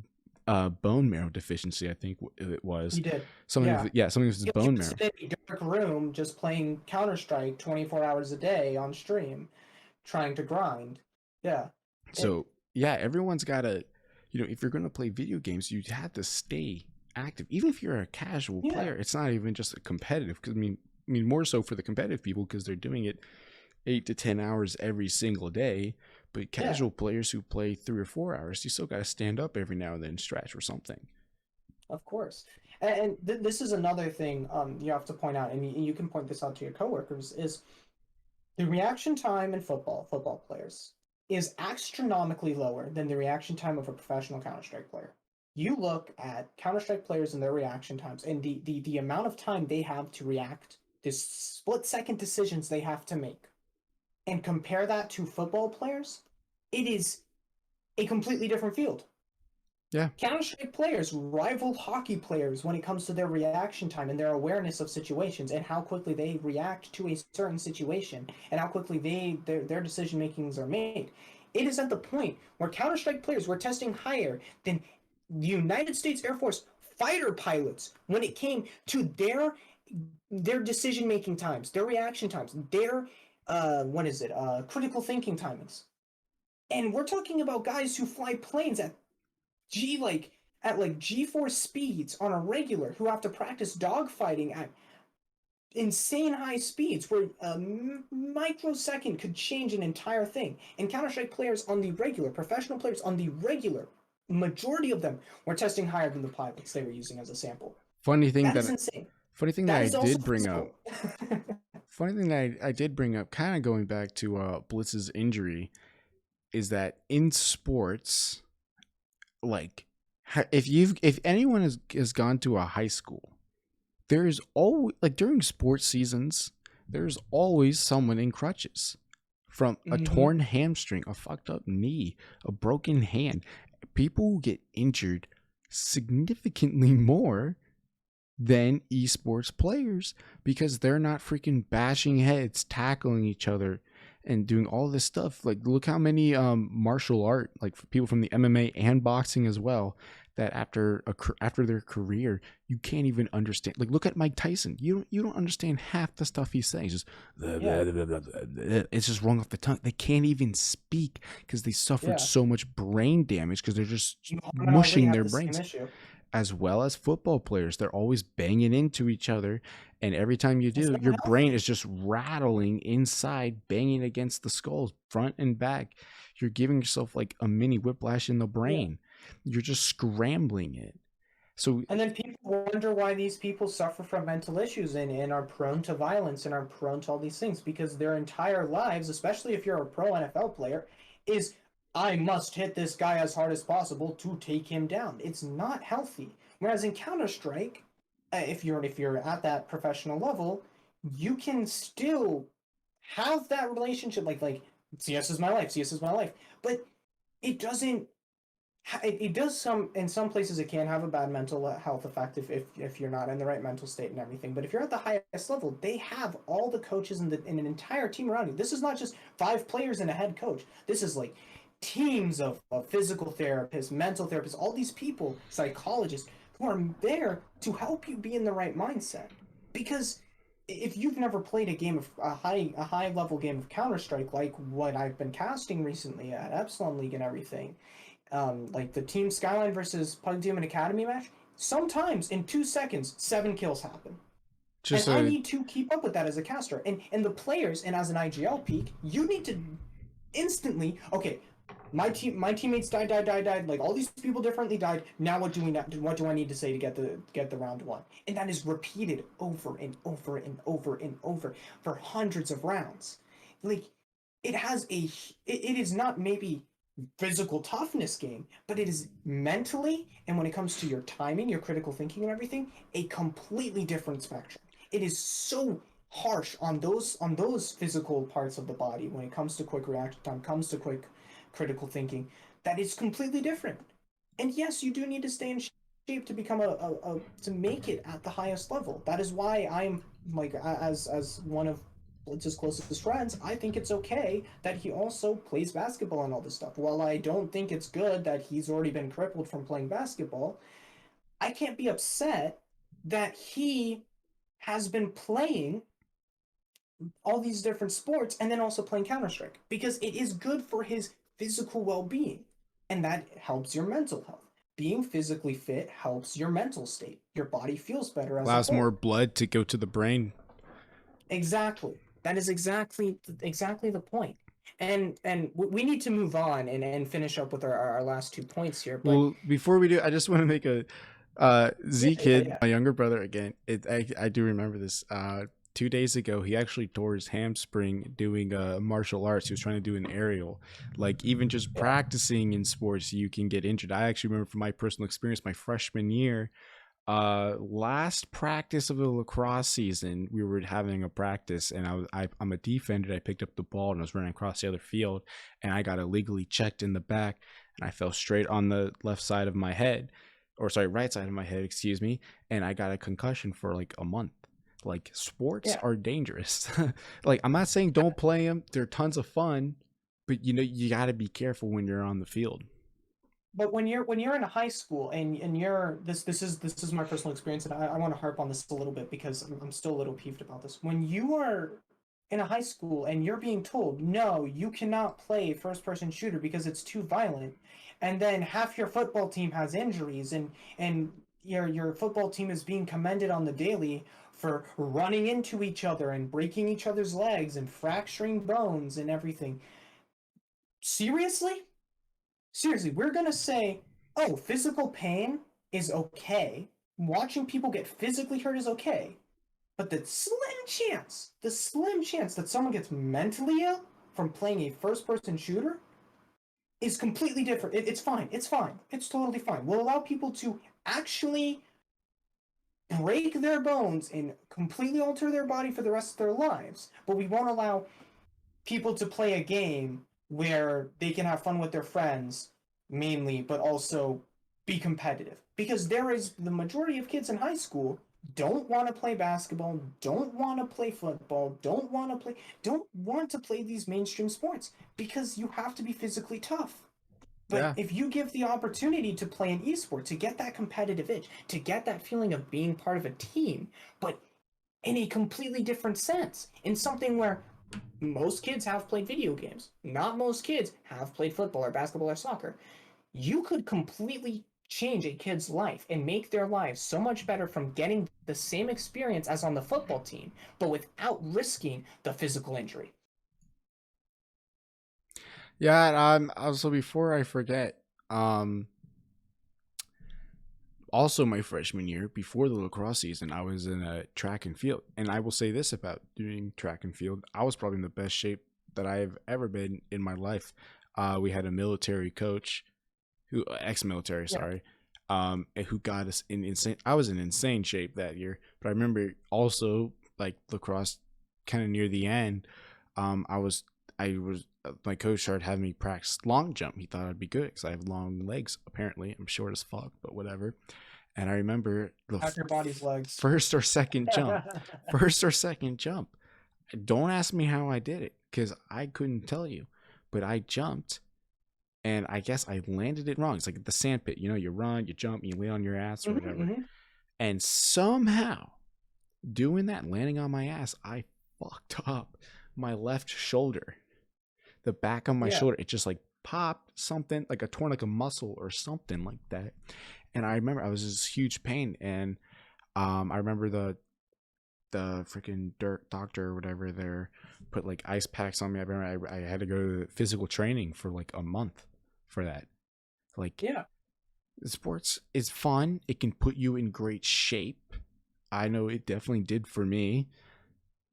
bone marrow deficiency, I think it was. He did. Something with his bone marrow. In a dark room, just playing Counter-Strike 24 hours a day on stream, trying to grind. Yeah. So everyone's got to, if you're going to play video games, you have to stay active. Even if you're a casual player, it's not even just a competitive. Because I mean more so for the competitive people, because they're doing it 8 to 10 hours every single day. But casual players who play 3 or 4 hours, you still got to stand up every now and then and stretch or something. Of course. And this is another thing you have to point out, and you can point this out to your coworkers, is the reaction time in football players is astronomically lower than the reaction time of a professional Counter-Strike player. You look at Counter-Strike players and their reaction times, and the amount of time they have to react, the split-second decisions they have to make, and compare that to football players, it is a completely different field. Yeah. Counter-Strike players rival hockey players when it comes to their reaction time and their awareness of situations and how quickly they react to a certain situation and how quickly their decision makings are made. It is at the point where Counter-Strike players were testing higher than the United States Air Force fighter pilots when it came to their decision making times, their reaction times, their critical thinking timings. And we're talking about guys who fly planes at G4 speeds on a regular, who have to practice dogfighting at insane high speeds where a microsecond could change an entire thing. And Counter-Strike players on the regular, professional players on the regular, majority of them were testing higher than the pilots they were using as a sample. Funny thing that is insane. Funny thing that I did bring up. Funny thing that I did bring up, kind of going back to Blitz's injury, is that in sports, like if anyone has gone to a high school, there is always, like, during sports seasons, there's always someone in crutches, from a torn hamstring, a fucked up knee, a broken hand. People get injured significantly more than esports players because they're not freaking bashing heads, tackling each other, and doing all this stuff. Like, look how many martial art, like people from the MMA and boxing as well, that after their career, you can't even understand. Like, look at Mike Tyson. You don't understand half the stuff he's saying. It's just it's just wrong off the tongue. They can't even speak because they suffered so much brain damage because they're just mushing their brains. As well as football players, they're always banging into each other, and every time you do, your brain is just rattling inside, banging against the skulls, front and back. You're giving yourself like a mini whiplash in the brain. You're just scrambling it. So And then people wonder why these people suffer from mental issues and are prone to violence and are prone to all these things because their entire lives, especially if you're a pro NFL player, is I must hit this guy as hard as possible to take him down. It's not healthy. Whereas in Counter Strike, if you're at that professional level, you can still have that relationship like CS is my life, CS is my life, but it doesn't it does some in some places it can have a bad mental health effect if you're not in the right mental state and everything, but if you're at the highest level they have all the coaches in an entire team around you. This is not just 5 players and a head coach. This is like teams of physical therapists, mental therapists, all these people, psychologists who are there to help you be in the right mindset. Because if you've never played a game of a high level game of Counter-Strike like what I've been casting recently at Epsilon League and everything, like the Team Skyline versus Pug Demon Academy match, sometimes in 2 seconds, 7 kills happen. And just I a need to keep up with that as a caster. And the players, and as an IGL peak, you need to instantly, okay, my teammates died. Like all these people differently died. Now what do I need to say to get the round one? And that is repeated over and over and over and over for hundreds of rounds. Like it is not maybe physical toughness game, but it is mentally, and when it comes to your timing, your critical thinking and everything, a completely different spectrum. It is so harsh on those physical parts of the body when it comes to quick reaction time, comes to quick critical thinking, that is completely different. And yes, you do need to stay in shape to become to make it at the highest level. That is why I'm like as one of Blitz's closest friends, I think it's okay that he also plays basketball and all this stuff. While I don't think it's good that he's already been crippled from playing basketball, I can't be upset that he has been playing all these different sports and then also playing Counter-Strike because it is good for his physical well-being and that helps your mental health. Being physically fit helps your mental state. Your body feels better as a allows more whole. blood to go to the brain. Exactly. That is exactly the point. And we need to move on and finish up with our last 2 points here. But Well, before we do, I just want to make a yeah, Z yeah, Kid, yeah. my younger brother again. I do remember this. 2 days ago, he actually tore his hamstring doing martial arts. He was trying to do an aerial. Like even just Yeah. practicing in sports, you can get injured. I actually remember from my personal experience, my freshman year, last practice of the lacrosse season, we were having a practice, and I'm a defender. I picked up the ball and I was running across the other field, and I got illegally checked in the back, and I fell straight on the left side of my head, or sorry, right side of my head, excuse me, and I got a concussion for like a month. Like sports Yeah. are dangerous. Like I'm not saying don't play them; they're tons of fun, but you got to be careful when you're on the field. But when you're in a high school and you're this is my personal experience, and I want to harp on this a little bit because I'm still a little peeved about this. When you are in a high school and you're being told no, you cannot play first person shooter because it's too violent, and then half your football team has injuries and your football team is being commended on the daily for running into each other and breaking each other's legs and fracturing bones and everything. Seriously? Seriously, we're gonna say, oh, physical pain is okay. Watching people get physically hurt is okay. But the slim chance that someone gets mentally ill from playing a first person shooter is completely different. It's fine. It's fine. It's totally fine. We'll allow people to actually break their bones and completely alter their body for the rest of their lives, but we won't allow people to play a game where they can have fun with their friends mainly, but also be competitive. Because there is the majority of kids in high school don't want to play basketball, don't want to play football, don't want to play these mainstream sports because you have to be physically tough. But Yeah. if you give the opportunity to play an esport, to get that competitive itch, to get that feeling of being part of a team, but in a completely different sense, in something where most kids have played video games. Not most kids have played football or basketball or soccer. You could completely change a kid's life and make their lives so much better from getting the same experience as on the football team, but without risking the physical injury. Yeah, and also before I forget, um, Also, my freshman year, before the lacrosse season, I was in a track and field. And I will say this about doing track and field: I was probably in the best shape that I've ever been in my life. We had a military coach, who ex-military, Yeah. sorry, who got us in insane. I was in insane shape that year, but I remember also like lacrosse, kind of near the end. I was my coach started having me practice long jump. He thought I'd be good because I have long legs. Apparently, I'm short as fuck, but whatever. And I remember the Half your body's legs. first or second jump. First or second jump. Don't ask me how I did it because I couldn't tell you. But I jumped and I guess I landed it wrong. It's like the sand pit. You know, you run, you jump, you lay on your ass or whatever. Mhm. And somehow doing that, landing on my ass, I fucked up my left shoulder. The back of my Yeah. shoulder. It just like popped something, like a torn like a muscle or something like that. And I remember I was in this huge pain. And I remember the freaking dirt doctor or whatever there put like ice packs on me. I remember I had to go to physical training for like a month for that. Like, Yeah. sports is fun. It can put you in great shape. I know it definitely did for me.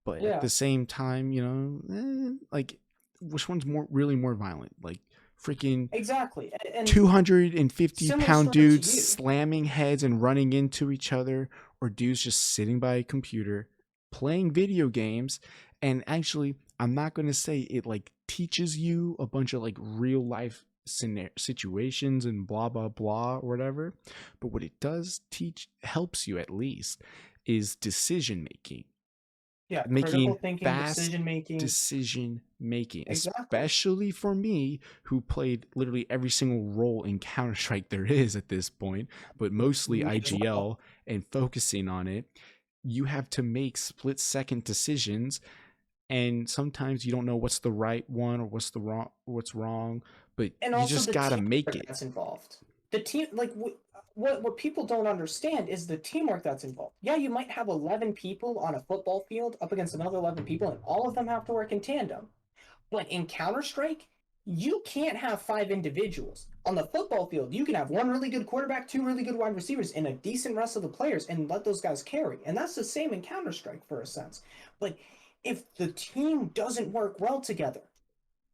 But at Yeah. the same time, you know, like, which one's really more violent? Like, freaking Exactly. And 250 similar pound story to dudes you. slamming heads and running into each other, or dudes just sitting by a computer playing video games. And actually, I'm not going to say it like teaches you a bunch of like real life situations and blah blah blah or whatever, but what it does teach, helps you at least, is decision making, Yeah, critical making thinking, fast decision making. decision making, Exactly. especially for me who played literally every single role in Counter-Strike there is at this point, but mostly Me as well. IGL, and focusing on it. You have to make split second decisions, and sometimes you don't know what's the right one or what's wrong, but And you also just the got to make teamwork it. that's involved. The team, like what people don't understand is the teamwork that's involved. Yeah, you might have 11 people on a football field up against another 11 people, and all of them have to work in tandem. But in Counter Strike, you can't have 5 individuals on the football field. You can have one really good quarterback, 2 really good wide receivers, and a decent rest of the players, and let those guys carry. And that's the same in Counter Strike for a sense. But if the team doesn't work well together,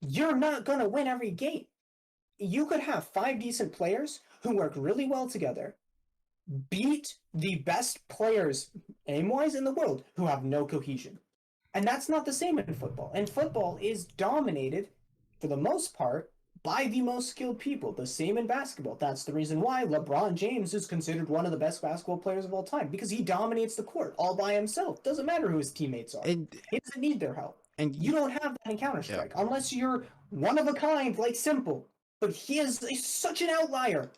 you're not gonna win every game. You could have 5 decent players who work really well together, beat the best players aim-wise in the world who have no cohesion. And that's not the same in football. And football is dominated, for the most part, by the most skilled people. The same in basketball. That's the reason why LeBron James is considered one of the best basketball players of all time, because he dominates the court all by himself. Doesn't matter who his teammates are. and He doesn't need their help. and You don't have that in Counter yeah. Strike unless you're one of a kind, like Simple. But he is such an outlier.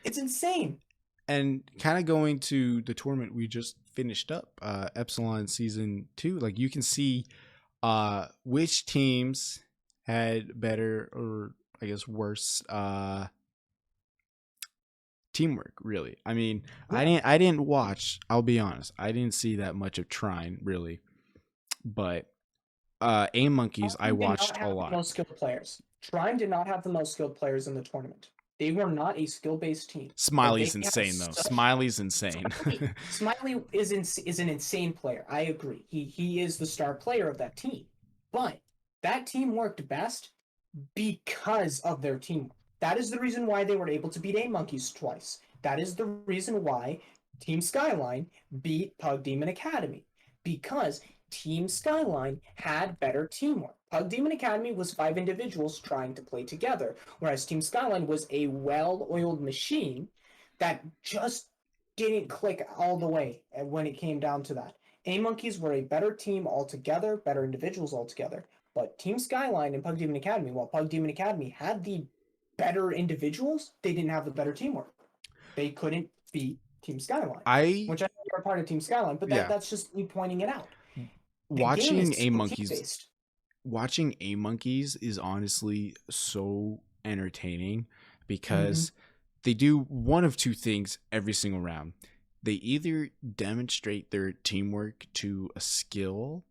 It's insane. And kind of going to the tournament we just finished up, Epsilon season 2, like you can see which teams had better, or I guess worse, teamwork, really. I mean, Yeah. I didn't watch, I'll be honest, I didn't see that much of Trine really, but Aim Monkeys I Trine did watched not a have the lot. most skilled players. Trine did not have the most skilled players in the tournament. They were not a skill-based team. But Smiley's they had insane though. such Smiley's insane. Smiley is an insane player. I agree. He is the star player of that team. But that team worked best because of their teamwork. That is the reason why they were able to beat A Monkeys twice. That is the reason why Team Skyline beat Pug Demon Academy. Because Team Skyline had better teamwork. Pug Demon Academy was 5 individuals trying to play together, whereas Team Skyline was a well-oiled machine that just didn't click all the way when it came down to that. A Monkeys were a better team altogether, better individuals altogether. But Team Skyline and Pug Demon Academy, while Pug Demon Academy had the better individuals, they didn't have the better teamwork. They couldn't beat Team Skyline, I which I know you're a part of Team Skyline, but yeah. that's just me pointing it out. The game Watching is A so Monkeys team-based. watching A Monkeys is honestly so entertaining Mm-hmm. because they do one of two things every single round. They either demonstrate their teamwork to a skill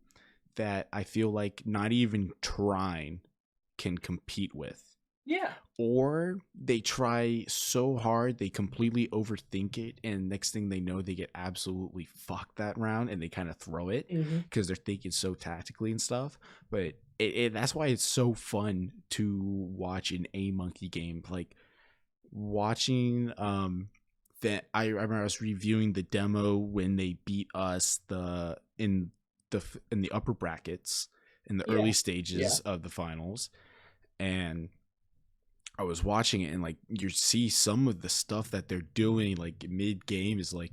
that I feel like not even Trine can compete with. Yeah. or they try so hard they completely overthink it, and next thing they know they get absolutely fucked that round and they kind of throw it Hmm. because they're thinking so tactically and stuff. But that's why it's so fun to watch an A Monkey game. Like watching that I remember I was reviewing the demo when they beat us in the upper brackets in the early Yeah. Yeah. stages of the finals, and I was watching it, and like you see some of the stuff that they're doing like mid game is like,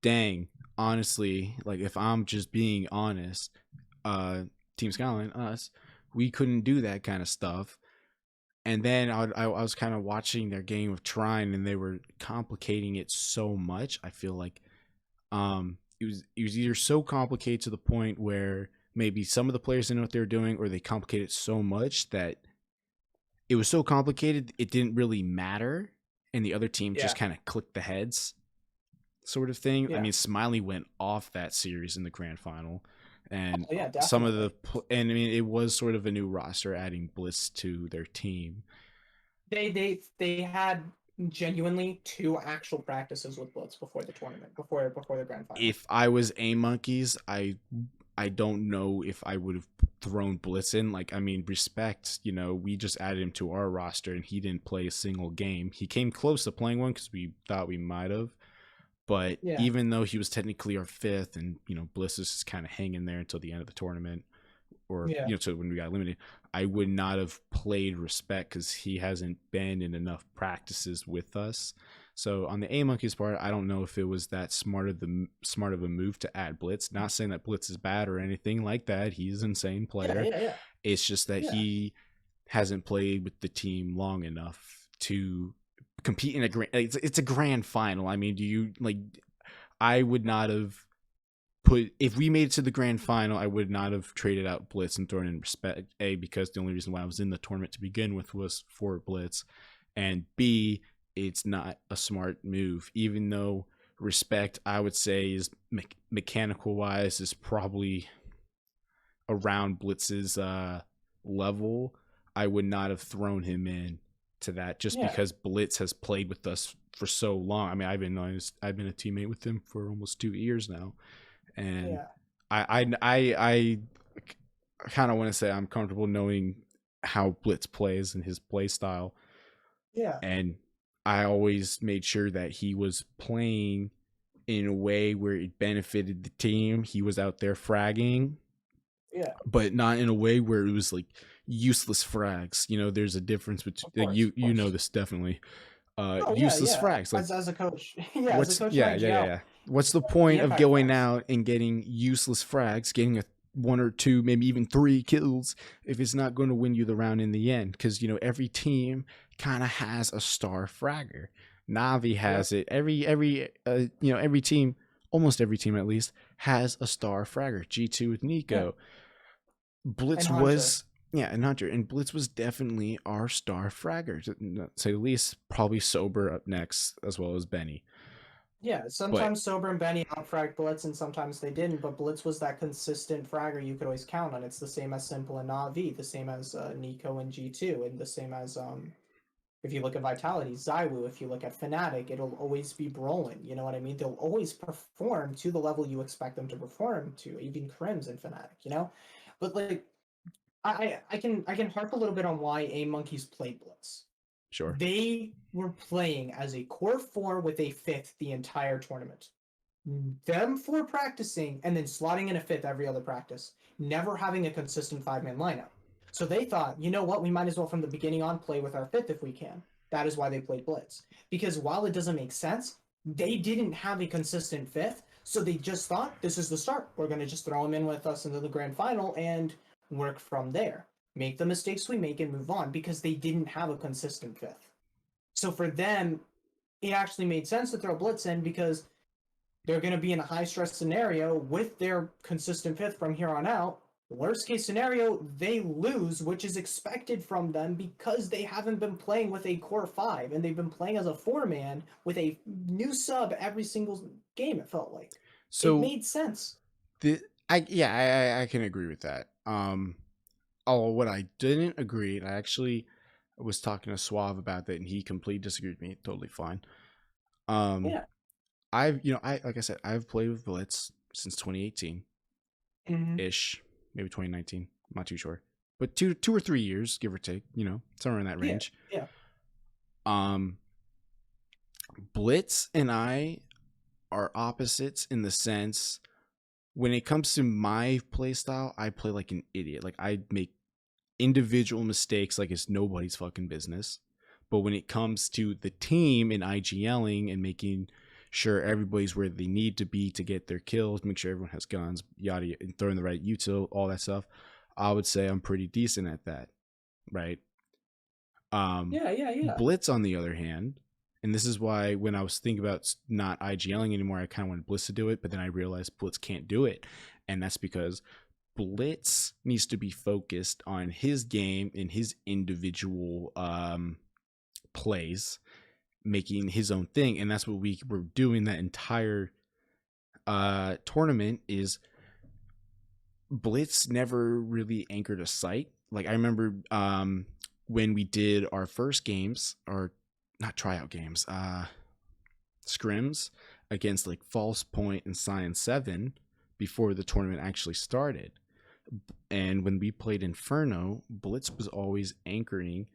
dang, honestly, like if I'm just being honest, uh Team Skyline, us, we couldn't do that kind of stuff. And then I was kind of watching their game of Trine, and they were complicating it so much. I feel like it was either so complicated to the point where maybe some of the players didn't know what they were doing, or they complicated it so much that it was so complicated it didn't really matter, and the other team just Yeah. kind of clicked the heads, sort of thing. I Yeah. mean, Smiley went off that series in the grand final, and Oh, yeah, some of definitely. and I mean, it was sort of a new roster adding Bliss to their team. They had genuinely two actual practices with Blitz before the tournament, before the grand final. If I was A Monkeys, I don't know if I would have thrown Blitz in. Like, I mean, respect, we just added him to our roster and he didn't play a single game. He came close to playing one because we thought we might have. But Yeah. even though he was technically our fifth, and Bliss is just kind of hanging there until the end of the tournament, or Yeah. so when we got eliminated, I would not have played respect because he hasn't been in enough practices with us. So on the A Monkeys part, I don't know if it was that smart of a move to add Blitz. Not saying that Blitz is bad or anything like that. He's an insane Yeah. player. Yeah. Yeah. It's just that Yeah. he hasn't played with the team long enough to compete in a grand. It's a grand final. I mean, do you like? I would not have put, if we made it to the grand final, I would not have traded out Blitz and thrown in respect. A, because the only reason why I was in the tournament to begin with was for Blitz, and B, it's not a smart move. Even though respect, I would say, is mechanical wise is probably around Blitz's level. I would not have thrown him in to that just Yeah. because Blitz has played with us for so long. I mean, I've been a teammate with him for almost 2 years now, and Yeah. I kind of want to say I'm comfortable knowing how Blitz plays and his play style, Yeah. and I always made sure that he was playing in a way where it benefited the team. He was out there fragging, Yeah. but not in a way where it was like useless frags. There's a difference between Of course. you Of you know course. this definitely. Oh yeah. Useless Yeah. frags, like As a coach. Yeah. As a what's coach in yeah yeah yeah IGL, yeah what's the the point of impact going frags. out and getting useless frags, getting a one or two, maybe even three kills, if it's not going to win you the round in the end? Because every team kind of has a star fragger. Navi Yep. has it. Every team, almost every team at least, has a star fragger. G2 with Yeah. Nico. And Blitz Hunter. was, yeah, and Hunter, and Blitz was definitely our star fragger, to say the least. Probably Sober up next, as well as Benny. Yeah, But sometimes Sober and Benny outfragged Blitz, and sometimes they didn't. But Blitz was that consistent fragger you could always count on. It's the same as Simple and Navi, the same as Nico and G2, and the same as if you look at Vitality, Zywoo. If you look at Fnatic, it'll always be Brolin. You know what I mean? They'll always perform to the level you expect them to perform to, even Crims and Fnatic. But like I can harp a little bit on why A Monkeys played Blitz. sure. They were playing as a core four with a fifth the entire tournament. Them four practicing and then slotting in a fifth every other practice, never having a consistent 5-man lineup. So they thought, you know what, we might as well from the beginning on play with our fifth if we can. That is why they played Blitz. Because while it doesn't make sense, they didn't have a consistent fifth, so they just thought this is the start. We're going to just throw them in with us into the grand final and work from there. Make the mistakes we make and move on because they didn't have a consistent fifth. So for them, it actually made sense to throw Blitz in because they're going to be in a high stress scenario with their consistent fifth from here on out. Worst case scenario, they lose, which is expected from them because they haven't been playing with a core five and they've been playing as a 4-man with a new sub every single game. It felt like it So made sense. I can agree with that. Oh, what I didn't agree, and I actually was talking to Suave about that, and he completely disagreed with me. Totally fine. Um, Yeah. I like I said, I've played with Blitz since 2018 Hmm. ish, maybe 2019. I'm not too sure, but 2 or 3 years, give or take. Somewhere in that Yeah. range. Yeah. Um, Blitz and I are opposites in the sense when it comes to my play style, I play like an idiot. Like I make individual mistakes like it's nobody's fucking business. But when it comes to the team and IGLing and making sure everybody's where they need to be to get their kills, make sure everyone has guns, yada, yada, and throwing the right util, all that stuff, I would say I'm pretty decent at that, right? Yeah. Yeah. Yeah. Blitz, on the other hand, and this is why when I was thinking about not IGLing anymore, I kind of wanted Blitz to do it, but then I realized Blitz can't do it. And that's because Blitz needs to be focused on his game and his individual plays, making his own thing. And that's what we were doing that entire tournament is Blitz never really anchored a site. Like I remember when we did our first games, or not tryout games, scrims against like False Point and Science 7 before the tournament actually started. And when we played Inferno, Blitz was always anchoring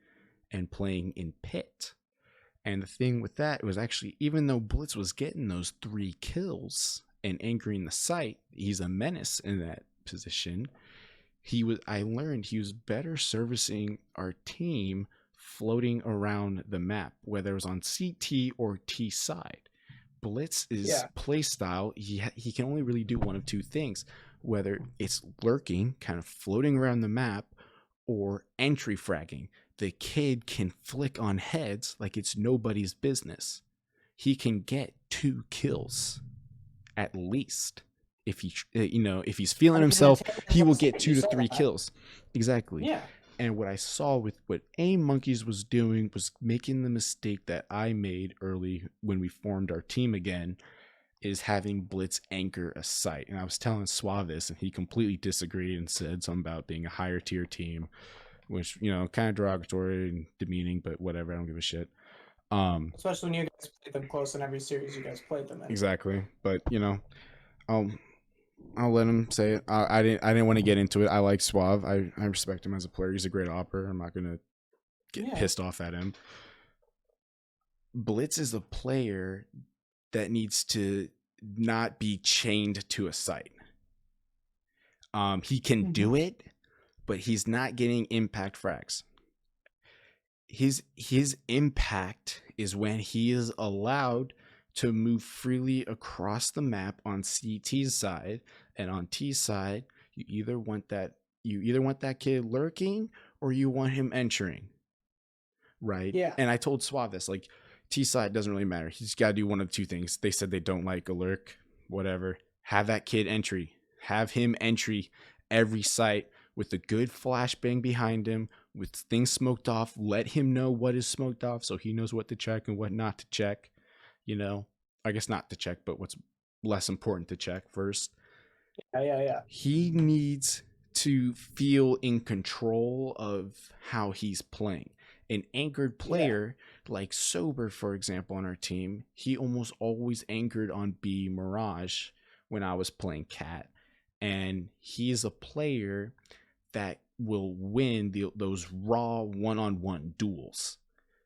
and playing in pit. And the thing with that was actually, even though Blitz was getting those 3 kills and anchoring the site, he's a menace in that position. I learned he was better servicing our team floating around the map, whether it was on CT or T side. Blitz's play style, he can only really do one of two things, whether it's lurking, kind of floating around the map, or entry fragging. The kid can flick on heads like it's nobody's business. He can get 2 kills at least. If if he's feeling himself, he will get 2 to 3 kills. Exactly. Yeah. And what I saw with what Aim Monkeys was doing was making the mistake that I made early when we formed our team again, is having Blitz anchor a site. And I was telling Suave this, and he completely disagreed and said something about being a higher tier team, which, kind of derogatory and demeaning, but whatever. I don't give a shit. Especially when you guys played them close in every series you guys played them in. Exactly. But, I'll let him say it. I didn't want to get into it. I like Suave. I respect him as a player. He's a great operator. I'm not gonna get pissed off at him. Blitz is a player that needs to not be chained to a site. He can do it, but he's not getting impact frags. His impact is when he is allowed to move freely across the map on CT's side, and on T's side, you either want that kid lurking or you want him entering. Right? Yeah. And I told Suave this, like, T side doesn't really matter. He's got to do one of 2 things. They said they don't like a lurk, whatever. Have that kid entry. Have him entry every site with a good flashbang behind him, with things smoked off. Let him know what is smoked off so he knows what to check and what not to check. I guess not to check, but what's less important to check first. Yeah. He needs to feel in control of how he's playing. An anchored player like Sober, for example, on our team, he almost always anchored on B Mirage when I was playing Cat. And he is a player that will win those raw one-on-one duels.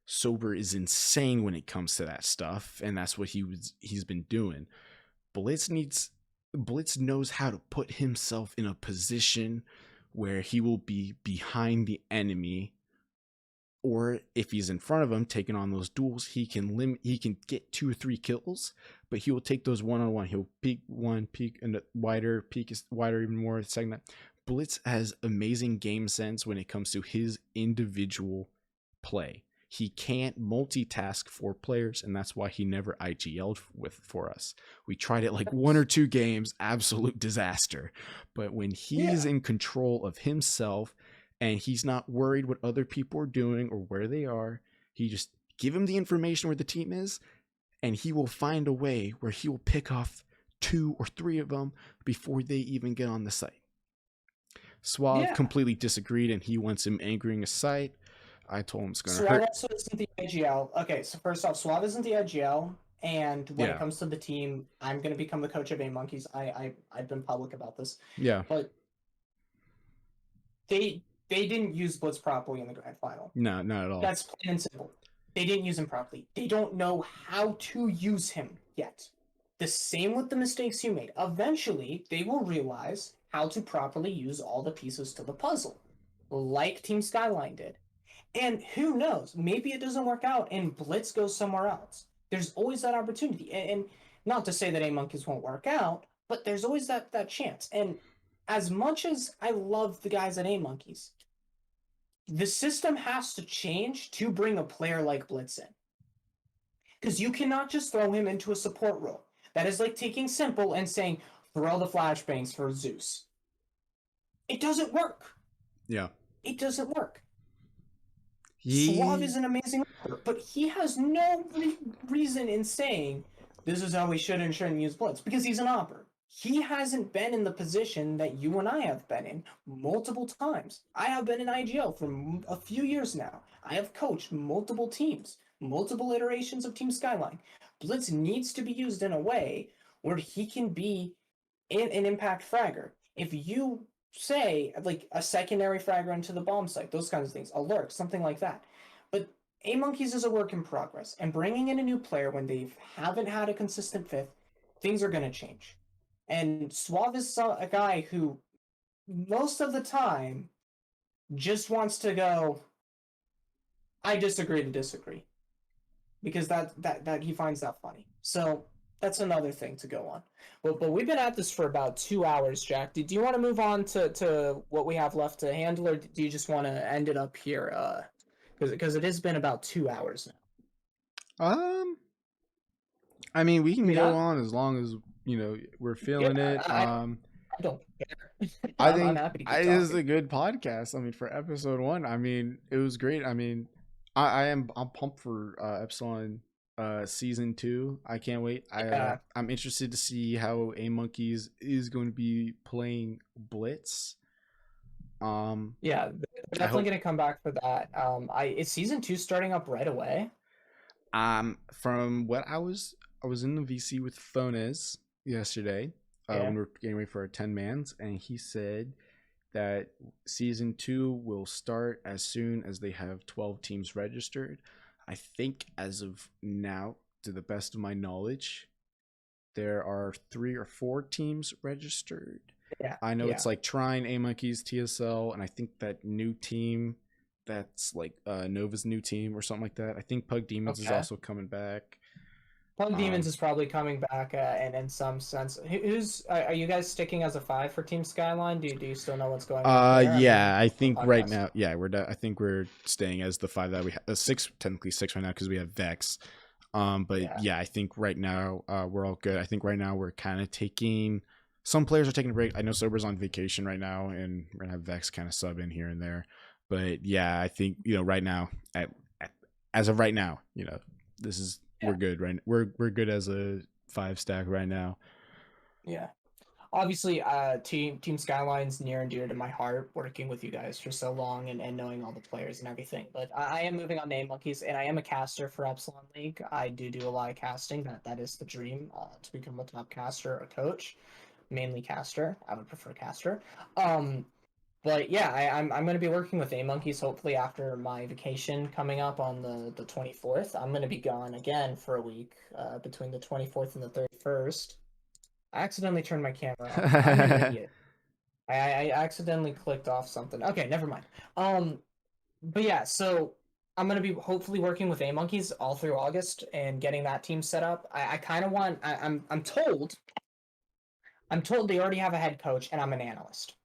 Sober is insane when it comes to that stuff, and that's what he's been doing. Blitz knows how to put himself in a position where he will be behind the enemy, or if he's in front of him taking on those duels, he can get 2 or 3 kills, but he will take those one-on-one. He'll peek one, peek and wider, peek is wider even more. Second that, Blitz has amazing game sense when it comes to his individual play. He can't multitask 4 players, and that's why he never IGL'd for us. We tried it like 1 or 2 games, absolute disaster. But when he's in control of himself and he's not worried what other people are doing or where they are, he just give him the information where the team is, and he will find a way where he will pick off 2 or 3 of them before they even get on the site. Suave completely disagreed, and he wants him anchoring a site. I told him it's gonna Suave hurt. also isn't the IGL. Okay, so first off, Suave isn't the IGL, and when it Yeah. comes to the team, I'm gonna become the coach of A Monkeys. I've been public about this, Yeah. but they didn't use Blitz properly in the grand final. No, not at all. That's plain and simple. They didn't use him properly. They don't know how to use him yet. The same with the mistakes you made. Eventually, they will realize how to properly use all the pieces to the puzzle, like Team Skyline did. And who knows? Maybe it doesn't work out and Blitz goes somewhere else. There's always that opportunity. And not to say that A Monkeys won't work out, but there's always that chance. And as much as I love the guys at A Monkeys, the system has to change to bring a player like Blitz in. Because you cannot just throw him into a support role. That is like taking Simple and saying, throw the flashbangs for Zeus. It doesn't work. Yeah. It doesn't work. He... Suave is an amazing player, but he has no reason in saying this is how we should and shouldn't use Blitz because he's an opper. He hasn't been in the position that you and I have been in multiple times. I have been in IGL for a few years now. I have coached multiple teams, multiple iterations of Team Skyline. Blitz needs to be used in a way where he can be an impact fragger. If you say like a secondary fragger into the bomb site, those kinds of things, a lurk, something like that. But A Monkeys is a work in progress, and bringing in a new player when they haven't had a consistent fifth, things are going to change. And Suave is a guy who most of the time just wants to go, I disagree to disagree. Because that he finds that funny. So that's another thing to go on. But we've been at this for about 2 hours, Jack. Do you want to move on to what we have left to handle, or do you just want to end it up here? Because it has been about 2 hours now. I mean, we can mean, go I- on as long as we're feeling it. I don't care. I I'm think happy to keep it is talking. a good podcast. I mean, for episode 1, I mean, it was great. I mean, I'm pumped for Epsilon season 2. I can't wait. I'm interested to see how A Monkeys is going to be playing Blitz. Yeah, they're definitely going to come back for that. Is season 2 starting up right away? From what I was in the VC with Fonez yesterday when we were getting ready for our 10 mans, and he said that season 2 will start as soon as they have 12 teams registered. I think as of now, to the best of my knowledge, there are 3 or 4 teams registered. Yeah, I know it's like Trine, A Monkeys, TSL, and I think that new team that's like Nova's new team or something like that. I think Pug Demons is also coming back. Pug Demons is probably coming back, and in some sense, are you guys sticking as a 5 for Team Skyline? Do you still know what's going on there? Yeah, I think right now, I think we're staying as the 5 that we have. 6, technically 6 right now because we have Vex. But yeah, I think right now we're all good. I think right now we're kind of taking. Some players are taking a break. I know Sober's on vacation right now, and we're gonna have Vex kind of sub in here and there. But yeah, I think right now, as of right now, this is we're good. Right, we're good as a 5 stack right now. Yeah, obviously, Team Skyline's near and dear to my heart. Working with you guys for so long and knowing all the players and everything. But I am moving on to A Monkeys, and I am a caster for Epsilon League. I do a lot of casting. That is the dream to become a top caster, a coach. Mainly caster. I would prefer caster. But yeah, I'm going to be working with A Monkeys hopefully after my vacation coming up on the 24th. I'm going to be gone again for a week between the 24th and the 31st. I accidentally turned my camera off. I'm an idiot. I accidentally clicked off something. Okay, never mind. But yeah, so I'm going to be hopefully working with A Monkeys all through August and getting that team set up. I kind of want. I'm told they already have a head coach and I'm an analyst.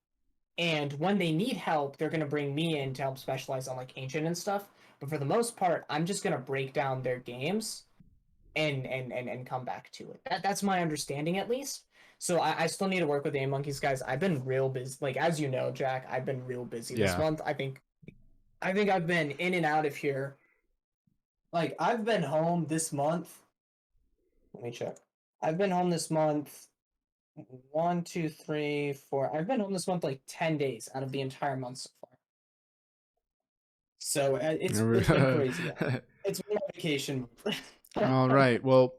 And when they need help, they're going to bring me in to help specialize on like ancient and stuff. But for the most part, I'm just going to break down their games and come back to it. That's my understanding at least. So I still need to work with A Monkeys guys. I've been real busy. Like as you know, Jack, I've been real busy this month. I think I've been in and out of here. Like I've been home this month. Let me check. I've been home this month 1, 2, 3, 4. I've been home this month like 10 days out of the entire month so far. So it's been crazy. It's been a vacation. All right. Well,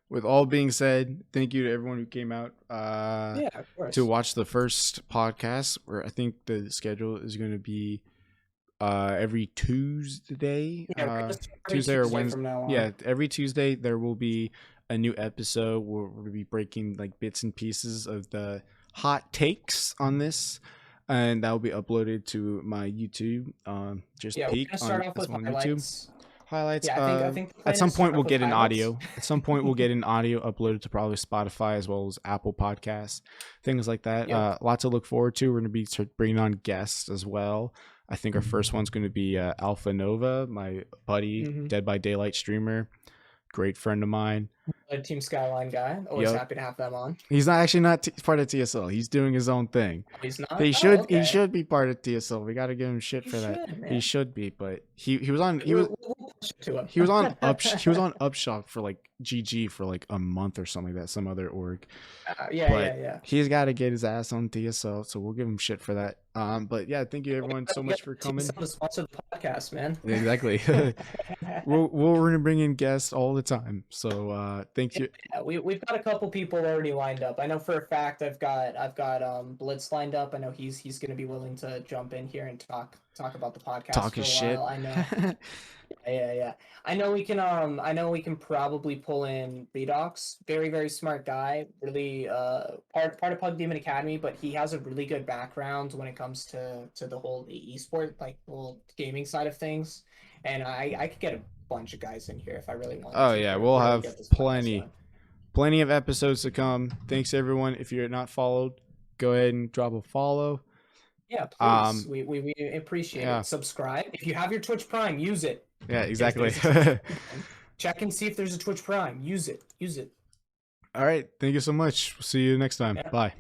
with all being said, thank you to everyone who came out Yeah, of course. to watch the first podcast. Where I think the schedule is going to be every Tuesday, Yeah, we're gonna start every Tuesday or Tuesday Wednesday. from now on. Yeah, every Tuesday there will be a new episode where we're going to be breaking like bits and pieces of the hot takes on this, and that will be uploaded to my YouTube. Just Yeah, we're peek gonna start on, off with on YouTube. highlights. Highlights. Yeah, I think the plan At some is to start point we'll off get with an highlights. audio. At some point we'll get an audio uploaded to probably Spotify as well as Apple Podcasts, things like that. Yep. Lots to look forward to. We're going to be bringing on guests as well. I think our first one's going to be Alpha Nova, my buddy, Mhm. Dead by Daylight streamer, great friend of mine. A Team Skyline guy. Always Yep. happy to have them on. He's not actually not part of TSL. He's doing his own thing. Oh, he's not. He Oh, should okay. he should be part of TSL. We got to give him shit He for that. should, He man. should be, but he was on he was We'll push it to him. he was on Upshot for like GG for like a month or something like that, some other org. Yeah. He's got to get his ass on TSL, so we'll give him shit for that. But yeah, thank you everyone so much for coming. To sponsor the podcast, man. Yeah, exactly. we're gonna bring in guests all the time, so thank you. Yeah, we've got a couple people already lined up. I know for a fact I've got Blitz lined up. I know he's gonna be willing to jump in here and talk about the podcast Talk for a his shit. while. I know. Yeah. I know we can probably pull in Redox. Very, very smart guy. Really part of Pug Demon Academy, but he has a really good background when it comes to the whole esport, like whole gaming side of things. And I could get a bunch of guys in here if I really want. Oh to yeah, really we'll have get this podcast plenty going. of episodes to come. Thanks everyone. If you're not followed, go ahead and drop a follow. Yeah, please. We appreciate yeah. it. Subscribe. If you have your Twitch Prime, use it. Yeah, exactly. Check and see if there's a Twitch Prime. Use it. All right. Thank you so much. See you next time. Yeah. Bye.